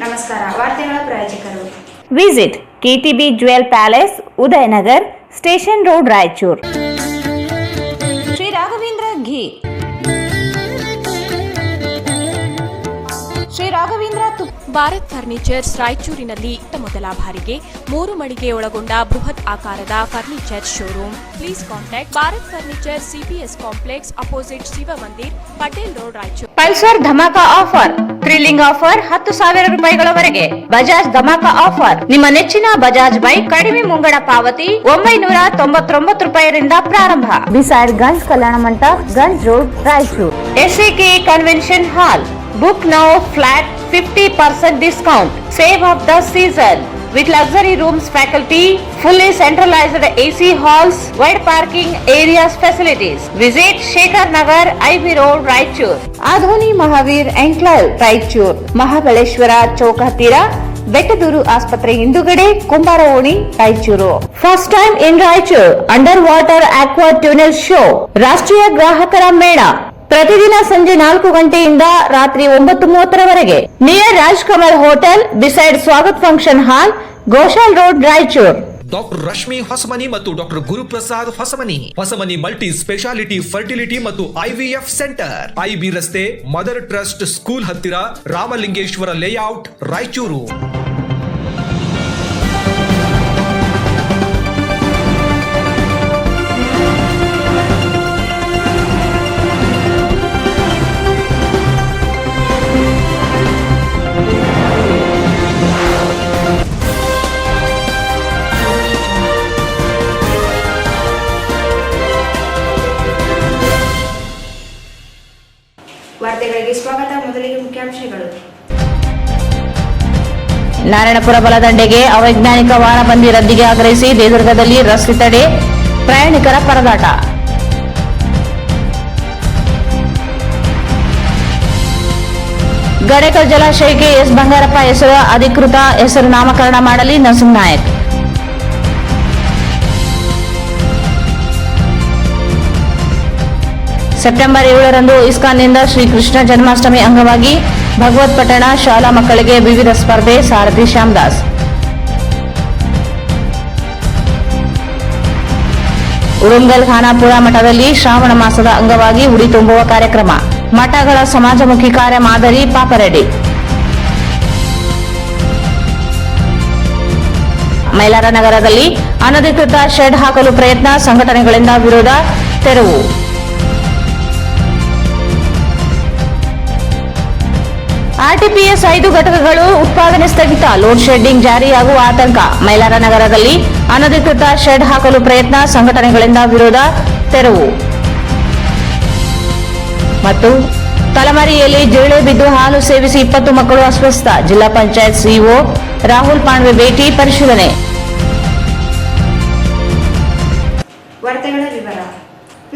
ನಮಸ್ಕಾರ. ವಾರ್ತೆಗಳ ಪ್ರಾಯೋಜಕರು visit KTB jewel palace, Udayanagar, station road, Raichur. Shri Raghavendra ghee, Shri Raghavendra Bharat furnitures ರಾಯಚೂರಿನಲ್ಲಿ ಮೊದಲ ಬಾರಿಗೆ 3 ಮಳಿಗೆ ಒಳಗೊಂಡ ಬೃಹತ್ ಆಕಾರದ furniture showroom. Please contact Bharat furniture, CPS complex, opposite Shiva Mandir, Patel road, Raichur. Pulsar Dhamaka offer, thrilling offer 10,000 ರೂಪಾಯಿಗಳವರೆಗೆ. ಬಜಾಜ್ ಧಮಾಕ ಆಫರ್, ನಿಮ್ಮ ನೆಚ್ಚಿನ ಬಜಾಜ್ ಬೈಕ್ ಕಡಿಮೆ ಮುಂಗಡ ಪಾವತಿ 999 ರೂಪಾಯಿರಿಂದ ಪ್ರಾರಂಭ. Beside Ganj Kalyana Mantapa, Ganj road, Raichur. SAK convention hall. Book now, flat 50% discount. Save of the season with luxury rooms, faculty, fully centralized AC halls, wide parking areas, facilities. Visit Shekhar Nagar, IB Road, Raichur. Adhoni Mahavir Enclave, Raichur. Mahabaleshwara Chowk ಹತ್ತಿರ, ಬೆಟ್ಟದೂರು ಆಸ್ಪತ್ರೆ ಹಿಂದುಗಡೆ, ಕುಂಬಾರ ಓಣಿ, Raichur. First time in Raichur under water aqua tunnel show, ರಾಷ್ಟ್ರೀಯ ಗ್ರಾಹಕರ ಮೇಳ. ಪ್ರತಿದಿನ ಸಂಜೆ 4 ಗಂಟೆಯಿಂದ ರಾತ್ರಿ 9:30 near Rajkamal hotel, beside Swagat function hall, Goshal road, Raichur. Doctor Rashmi Hosamani ಮತ್ತು doctor Guruprasad Hosamani multi speciality fertility ಮತ್ತು IVF ಸೆಂಟರ್, IB ರಸ್ತೆ, ಮದರ್ ಟ್ರಸ್ಟ್ ಸ್ಕೂಲ್ ಹತ್ತಿರ, ರಾಮಲಿಂಗೇಶ್ವರ ಲೇಔಟ್, ರಾಯಚೂರು. ವಾರ್ತೆಗಳಿಗೆ ಸ್ವಾಗತ. ಮೊದಲಿಗೆ ಮುಖ್ಯಾಂಶಗಳು. ನಾರಾಯಣಪುರ ಬಲದಂಡೆಗೆ ಅವೈಜ್ಞಾನಿಕ ವಾಹನಬಂದಿ ರದ್ದಿಗೆ ಆಗ್ರಹಿಸಿ ದೇದುರ್ಗದಲ್ಲಿ ರಸ್ತೆ ತಡೆ, ಪ್ರಯಾಣಿಕರ ಪರದಾಟ. ಗಡೇಕಲ್ ಜಲಾಶಯಕ್ಕೆ ಎಸ್ ಬಂಗಾರಪ್ಪ ಹೆಸರು ಅಧಿಕೃತ ಹೆಸರು ನಾಮಕರಣ ಮಾಡಲಿ ನರಸಿಂಹ ನಾಯಕ್. ಸೆಪ್ಟೆಂಬರ್ 7ರಂದು ಇಸ್ಕಾನ್ನಿಂದ ಶ್ರೀಕೃಷ್ಣ ಜನ್ಮಾಷ್ಟಮಿ ಅಂಗವಾಗಿ ಭಗವತ್ ಪಠಣ ಶಾಲಾ ಮಕ್ಕಳಿಗೆ ವಿವಿಧ ಸ್ಪರ್ಧೆ, ಸಾರಥಿ ಶ್ಯಾಮದಾಸ್. ಉಡುಂಗಲ್ ಖಾನಾಪುರ ಮಠದಲ್ಲಿ ಶ್ರಾವಣ ಮಾಸದ ಅಂಗವಾಗಿ ಉಡಿ ತುಂಬುವ ಕಾರ್ಯಕ್ರಮ. ಮಠಗಳ ಸಮಾಜಮುಖಿ ಕಾರ್ಯ ಮಾದರಿ ಪಾಪರೆಡ್ಡಿ. ಮೈಲಾರ ನಗರದಲ್ಲಿ ಅನಧಿಕೃತ ಶೆಡ್ ಹಾಕಲು ಪ್ರಯತ್ನ, ಸಂಘಟನೆಗಳಿಂದ ವಿರೋಧ, ತೆರವು. RTPS 5 ಘಟಕಗಳು ಉತ್ಪಾದನೆ ಸ್ಥಗಿತ, ಲೋಡ್ ಶೆಡ್ಡಿಂಗ್ ಜಾರಿಯಾಗುವ ಆತಂಕ. ಮೈಲಾರ ನಗರದಲ್ಲಿ ಅನಧಿಕೃತ ಶೆಡ್ ಹಾಕಲು ಪ್ರಯತ್ನ, ಸಂಘಟನೆಗಳಿಂದ ವಿರೋಧ, ತೆರವು. ಮತ್ತು ತಲಮರಿಯಲ್ಲಿ ಜಿರಳೆ ಬಿದ್ದು ಹಾಲು ಸೇವಿಸಿ 20 ಮಕ್ಕಳು ಅಸ್ವಸ್ಥ. ಜಿಲ್ಲಾ ಪಂಚಾಯತ್ ಸಿಇಒ ರಾಹುಲ್ ಪಾಂಡ್ವೆ ಭೇಟಿ, ಪರಿಶೀಲನೆ. ವಾರ್ತೆಗಳ ವಿವರ.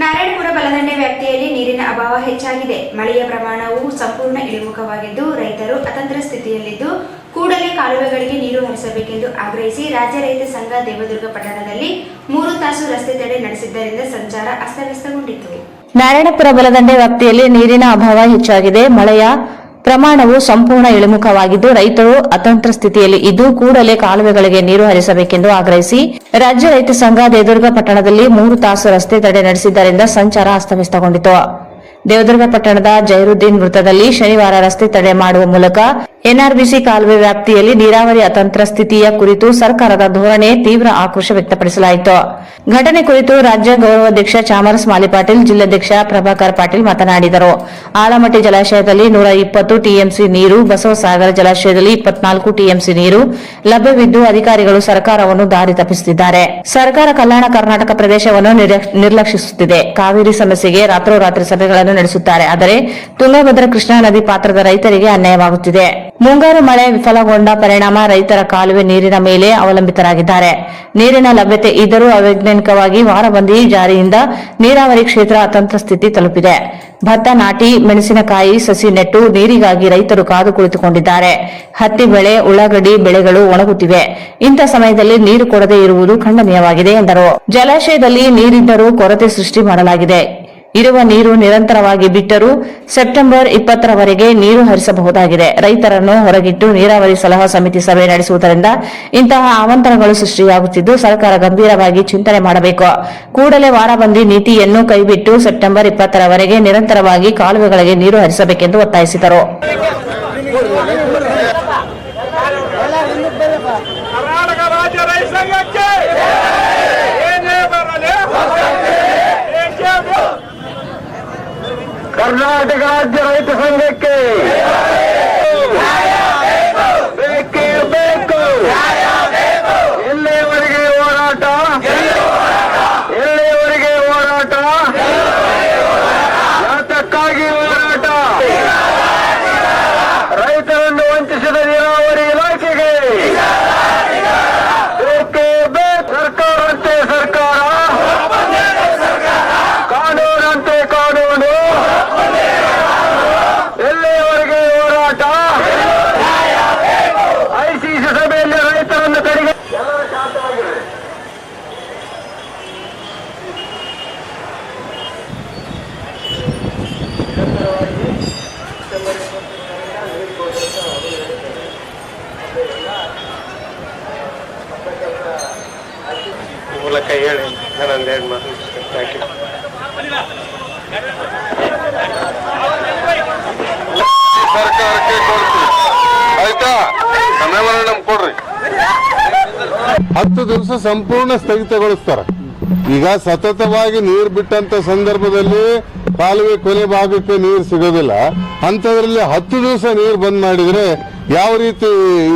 ನಾರಾಯಣಪುರ ಬಲದಂಡೆ ವ್ಯಾಪ್ತಿಯಲ್ಲಿ ನೀರಿನ ಅಭಾವ ಹೆಚ್ಚಾಗಿದೆ. ಮಳೆಯ ಪ್ರಮಾಣವು ಸಂಪೂರ್ಣ ಇಳಿಮುಖವಾಗಿದ್ದು ರೈತರು ಅತಂತ್ರ ಸ್ಥಿತಿಯಲ್ಲಿದ್ದು ಕೂಡಲೇ ಕಾಲುವೆಗಳಿಗೆ ನೀರು ಹರಿಸಬೇಕೆಂದು ಆಗ್ರಹಿಸಿ ರಾಜ್ಯ ರೈತ ಸಂಘ ದೇವದುರ್ಗ ಪಟ್ಟಣದಲ್ಲಿ 3 ತಾಸು ರಸ್ತೆ ತಡೆ ನಡೆಸಿದ್ದರಿಂದ ಸಂಚಾರ ಅಸ್ತವ್ಯಸ್ತಗೊಂಡಿತು. ನಾರಾಯಣಪುರ ಬಲದಂಡೆ ವ್ಯಾಪ್ತಿಯಲ್ಲಿ ನೀರಿನ ಅಭಾವ ಹೆಚ್ಚಾಗಿದೆ. ಮಳೆಯ ಪ್ರಮಾಣವು ಸಂಪೂರ್ಣ ಇಳಿಮುಖವಾಗಿದ್ದು ರೈತರು ಅತಂತ್ರ ಸ್ಥಿತಿಯಲ್ಲಿ ಇದ್ದು ಕೂಡಲೇ ಕಾಲುವೆಗಳಿಗೆ ನೀರು ಹರಿಸಬೇಕೆಂದು ಆಗ್ರಹಿಸಿ ರಾಜ್ಯ ರೈತ ಸಂಘ ದೇವದುರ್ಗ ಪಟ್ಟಣದಲ್ಲಿ 3 ತಾಸು ರಸ್ತೆ ತಡೆ ನಡೆಸಿದ್ದರಿಂದ ಸಂಚಾರ ಅಸ್ತವ್ಯಸ್ತಗೊಂಡಿತು. ದೇವದುರ್ಗ ಪಟ್ಟಣದ ಜೈರುದ್ದೀನ್ ವೃತ್ತದಲ್ಲಿ ಶನಿವಾರ ರಸ್ತೆ ತಡೆ ಮಾಡುವ ಮೂಲಕ NRBC ಕಾಲುವೆ ವ್ಯಾಪ್ತಿಯಲ್ಲಿ ನೀರಾವರಿ ಅತಂತ್ರ ಸ್ಥಿತಿಯ ಕುರಿತು ಸರ್ಕಾರದ ಧೋರಣೆ ತೀವ್ರ ಆಕ್ರೋಶ ವ್ಯಕ್ತಪಡಿಸಲಾಯಿತು. ಘಟನೆ ಕುರಿತು ರಾಜ್ಯ ಗೌರವಾಧ್ಯಕ್ಷ ಚಾಮರಸ್ ಮಾಲಿಪಾಟೀಲ್, ಜಿಲ್ಲಾಧ್ಯಕ್ಷ ಪ್ರಭಾಕರ್ ಪಾಟೀಲ್ ಮಾತನಾಡಿದರು. ಆಲಮಟ್ಟಿ ಜಲಾಶಯದಲ್ಲಿ 120 TMC ನೀರು, ಬಸವಸಾಗರ ಜಲಾಶಯದಲ್ಲಿ 24 TMC ನೀರು ಲಭ್ಯವಿದ್ದು ಅಧಿಕಾರಿಗಳು ಸರ್ಕಾರವನ್ನು ದಾರಿ ತಪ್ಪಿಸುತ್ತಿದ್ದಾರೆ. ಸರ್ಕಾರ ಕಲ್ಯಾಣ ಕರ್ನಾಟಕ ಪ್ರದೇಶವನ್ನು ನಿರ್ಲಕ್ಷಿಸುತ್ತಿದೆ. ಕಾವೇರಿ ಸಮಸ್ಯೆಗೆ ರಾತ್ರೋರಾತ್ರಿ ಸಭೆಗಳನ್ನು ನಡೆಸುತ್ತಾರೆ. ಆದರೆ ತುಂಗಭದ್ರಾ ಕೃಷ್ಣಾ ನದಿ ಪಾತ್ರದ ರೈತರಿಗೆ ಅನ್ಯಾಯವಾಗುತ್ತಿದೆ. ಮುಂಗಾರು ಮಳೆ ವಿಫಲಗೊಂಡ ಪರಿಣಾಮ ರೈತರ ಕಾಲುವೆ ನೀರಿನ ಮೇಲೆ ಅವಲಂಬಿತರಾಗಿದ್ದಾರೆ. ನೀರಿನ ಲಭ್ಯತೆ ಇದ್ದರೂ ಅವೈಜ್ಞಾನಿಕವಾಗಿ ವಾರಬಂದಿ ಜಾರಿಯಿಂದ ನೀರಾವರಿ ಕ್ಷೇತ್ರ ಅತಂತ್ರ ಸ್ಥಿತಿ ತಲುಪಿದೆ. ಭತ್ತ ನಾಟಿ, ಮೆಣಸಿನಕಾಯಿ ಸಸಿ ನೆಟ್ಟು ನೀರಿಗಾಗಿ ರೈತರು ಕಾದು ಕುಳಿತುಕೊಂಡಿದ್ದಾರೆ. ಹತ್ತಿ ಬೆಳೆ, ಉಳ್ಳಾಗಡ್ಡಿ ಬೆಳೆಗಳು ಒಣಗುತ್ತಿವೆ. ಇಂಥ ಸಮಯದಲ್ಲಿ ನೀರು ಕೊಡದೇ ಇರುವುದು ಖಂಡನೀಯವಾಗಿದೆ ಎಂದರು. ಜಲಾಶಯದಲ್ಲಿ ನೀರಿದ್ದರೂ ಕೊರತೆ ಸೃಷ್ಟಿ ಮಾಡಲಾಗಿದೆ. ಇರುವ ನೀರು ನಿರಂತರವಾಗಿ ಬಿಟ್ಟರೂ ಸೆಪ್ಟೆಂಬರ್ 20ರವರೆಗೆ ನೀರು ಹರಿಸಬಹುದಾಗಿದೆ. ರೈತರನ್ನು ಹೊರಗಿಟ್ಟು ನೀರಾವರಿ ಸಲಹಾ ಸಮಿತಿ ಸಭೆ ನಡೆಸುವುದರಿಂದ ಇಂತಹ ಅವಾಂತರಗಳು ಸೃಷ್ಟಿಯಾಗುತ್ತಿದ್ದು ಸರ್ಕಾರ ಗಂಭೀರವಾಗಿ ಚಿಂತನೆ ಮಾಡಬೇಕು. ಕೂಡಲೇ ವಾರಬಂದಿ ನೀತಿಯನ್ನು ಕೈಬಿಟ್ಟು ಸೆಪ್ಟೆಂಬರ್ 20ರವರೆಗೆ ನಿರಂತರವಾಗಿ ಕಾಲುವೆಗಳಿಗೆ ನೀರು ಹರಿಸಬೇಕೆಂದು ಒತ್ತಾಯಿಸಿದರು. ಕರ್ನಾಟಕ ರಾಜ್ಯ ರೈತ ಸಂಘಕ್ಕೆ ಕರ್ನಾಟಕ ರಾಜ್ಯ ರೈತ ಸಂಘಕ್ಕೆ ಬೇಕೇ ಬೇಕು. ಎಲ್ಲಿಯವರೆಗೆ ಹೋರಾಟ, ಎಲ್ಲಿಯವರೆಗೆ ಹೋರಾಟ, ಯಾತಕ್ಕಾಗಿ ಹೋರಾಟ? ರೈತರನ್ನು ವಂಚಿಸಿದ ನೀರಾವರಿ ಇಲಾಖೆಗೆ ಬೇಕೇ ಬೇಕು. ಸರ್ಕಾರಂತೆ ಸರ್ಕಾರ, ಕಾನೂನಂತೆ ಕಾನೂನು. ಎಲ್ಲಿಯವರೆಗೆ ಹೋರಾಟ? ಐಸಿಸಿ ಸಭೆಯಲ್ಲಿ ರೈತರನ್ನು ಕಡೆಗೆ ಮೂಲಕ ಹೇಳಿ ನಾನೊಂದು ಎರಡು ಮಾತು ಥ್ಯಾಂಕ್ ಯು. ಸರ್ಕಾರಕ್ಕೆ ಕೊಡ್ತೀವಿ ಆಯ್ತಾ, ಮೆಮೊರಂಡಮ್ ಕೊಡ್ರಿ. 10 ದಿವಸ ಸಂಪೂರ್ಣ ಸ್ಥಗಿತಗೊಳಿಸ್ತಾರೆ. ಈಗ ಸತತವಾಗಿ ನೀರು ಬಿಟ್ಟಂತ ಸಂದರ್ಭದಲ್ಲಿ ಕಾಲುವೆ ಕೊನೆ ಭಾಗಕ್ಕೆ ನೀರು ಸಿಗೋದಿಲ್ಲ. ಅಂತದ್ರಲ್ಲಿ 10 ದಿವಸ ನೀರು ಬಂದ್ ಮಾಡಿದ್ರೆ ಯಾವ ರೀತಿ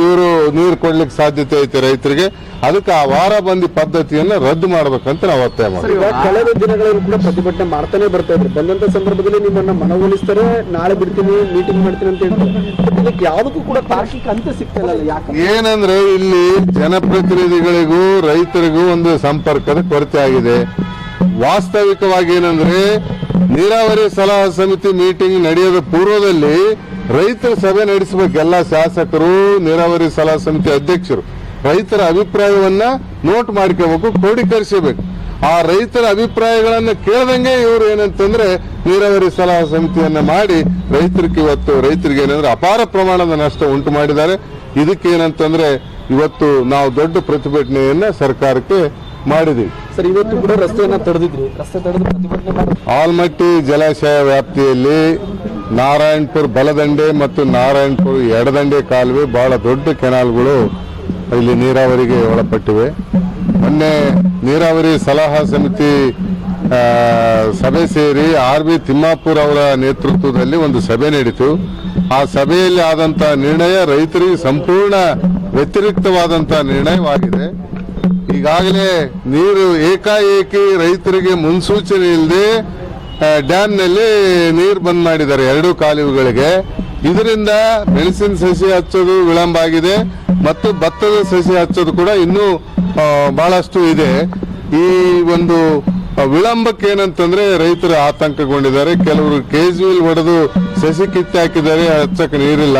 ಇವರು ನೀರು ಕೊಡ್ಲಿಕ್ಕೆ ಸಾಧ್ಯತೆ ಐತೆ ರೈತರಿಗೆ? ಅದಕ್ಕೆ ಆ ವಾರ ಬಂದಿ ಪದ್ಧತಿಯನ್ನ ರದ್ದು ಮಾಡ್ಬೇಕಂತ ನಾವು ಒತ್ತಾಯ ಮಾಡ್ತೀವಿ. ಕಳೆದ ದಿನಗಳಲ್ಲಿ ಕೂಡ ಪ್ರತಿಭಟನೆ ಮಾಡ್ತಾನೆ ಬರ್ತಾ ಇದ್ರು. ಬಂದಂತ ಸಂದರ್ಭದಲ್ಲಿ ನಿಮ್ಮನ್ನ ಮನವೊಲಿಸ್ತಾರೆ, ನಾಳೆ ಬಿಡ್ತೀನಿ, ಮೀಟಿಂಗ್ ಮಾಡ್ತೀನಿ ಅಂತ ಹೇಳ್ತಾರೆ. ಇದಕ್ಕೆ ಯಾವುದಕ್ಕೂ ಕೂಡ ತಾರ್ಕಿಕ ಅಂತ್ಯ ಸಿಗ್ತಾ ಇಲ್ಲ. ಯಾಕೆ ಏನಂದ್ರೆ ಇಲ್ಲಿ ಜನಪ್ರತಿನಿಧಿಗಳಿಗೂ ರೈತರಿಗೂ ಒಂದು ಸಂಪರ್ಕದ ಕೊರತೆ ಆಗಿದೆ. ವಾಸ್ತವಿಕವಾಗಿ ಏನಂದ್ರೆ ನೀರಾವರಿ ಸಲಹಾ ಸಮಿತಿ ಮೀಟಿಂಗ್ ನಡೆಯೋದ ಪೂರ್ವದಲ್ಲಿ ರೈತರ ಸಭೆ ನಡೆಸಬೇಕು. ಎಲ್ಲ ಶಾಸಕರು, ನೀರಾವರಿ ಸಲಹಾ ಸಮಿತಿ ಅಧ್ಯಕ್ಷರು ರೈತರ ಅಭಿಪ್ರಾಯವನ್ನ ನೋಟ್ ಮಾಡ್ಕೋಬೇಕು, ಕ್ರೋಢೀಕರಿಸಬೇಕು. ಆ ರೈತರ ಅಭಿಪ್ರಾಯಗಳನ್ನ ಕೇಳದಂಗೆ ಇವರು ಏನಂತಂದ್ರೆ ನೀರಾವರಿ ಸಲಹಾ ಸಮಿತಿಯನ್ನ ಮಾಡಿ ರೈತರಿಗೆ ಏನಂದ್ರೆ ಅಪಾರ ಪ್ರಮಾಣದ ನಷ್ಟ ಉಂಟು ಮಾಡಿದ್ದಾರೆ. ಇದಕ್ಕೆ ಏನಂತಂದ್ರೆ ಇವತ್ತು ನಾವು ದೊಡ್ಡ ಪ್ರತಿಭಟನೆಯನ್ನ ಸರ್ಕಾರಕ್ಕೆ ಮಾಡಿದೀವಿ. ಸರ್, ಇವತ್ತು ಕೂಡ ರಸ್ತೆಯನ್ನ ತಡೆದಿದ್ರು. ರಸ್ತೆ ತಡೆದು ಪ್ರತಿಭಟನೆ ಮಾಡಿ ಆಲ್ಮಟ್ಟಿ ಜಲಾಶಯ ವ್ಯಾಪ್ತಿಯಲ್ಲಿ ನಾರಾಯಣಪುರ ಬಲದಂಡೆ ಮತ್ತು ನಾರಾಯಣಪುರ ಎಡದಂಡೆ ಕಾಲುವೆ ಬಹಳ ದೊಡ್ಡ ಕೆನಾಲ್ಗಳು ಇಲ್ಲಿ ನೀರಾವರಿಗೆ ಒಳಪಟ್ಟಿವೆ. ಮೊನ್ನೆ ನೀರಾವರಿ ಸಲಹಾ ಸಮಿತಿ ಸಭೆ ಸೇರಿ RB ತಿಮ್ಮಾಪುರ್ ಅವರ ನೇತೃತ್ವದಲ್ಲಿ ಒಂದು ಸಭೆ ನಡೀತು. ಆ ಸಭೆಯಲ್ಲಿ ಆದಂತಹ ನಿರ್ಣಯ ರೈತರಿಗೆ ಸಂಪೂರ್ಣ ವ್ಯತಿರಿಕ್ತವಾದಂತಹ ನಿರ್ಣಯವಾಗಿದೆ. ಈಗಾಗಲೇ ನೀರು ಏಕಾಏಕಿ ರೈತರಿಗೆ ಮುನ್ಸೂಚನೆ ಇಲ್ಲದೆ ಡ್ಯಾಮ್ನಲ್ಲಿ ನೀರು ಬಂದ್ ಮಾಡಿದ್ದಾರೆ 2 ಕಾಲುವೆಗಳಿಗೆ. ಇದರಿಂದ ಮೆಣಸಿನ ಸಸಿ ಹಚ್ಚೋದು ವಿಳಂಬ ಆಗಿದೆ ಮತ್ತು ಭತ್ತದ ಸಸಿ ಹಚ್ಚೋದು ಕೂಡ ಇನ್ನೂ ಬಹಳಷ್ಟು ಇದೆ. ಈ ಒಂದು ವಿಳಂಬಕ್ಕೆ ಏನಂತಂದ್ರೆ ರೈತರು ಆತಂಕಗೊಂಡಿದ್ದಾರೆ. ಕೆಲವರು ಕೇಜ್ವಿಲ್ ಹೊಡೆದು ಸಸಿ ಕಿತ್ತು ಹಾಕಿದ್ದಾರೆ, ಹಚ್ಚಕ್ಕೆ ನೀರಿಲ್ಲ.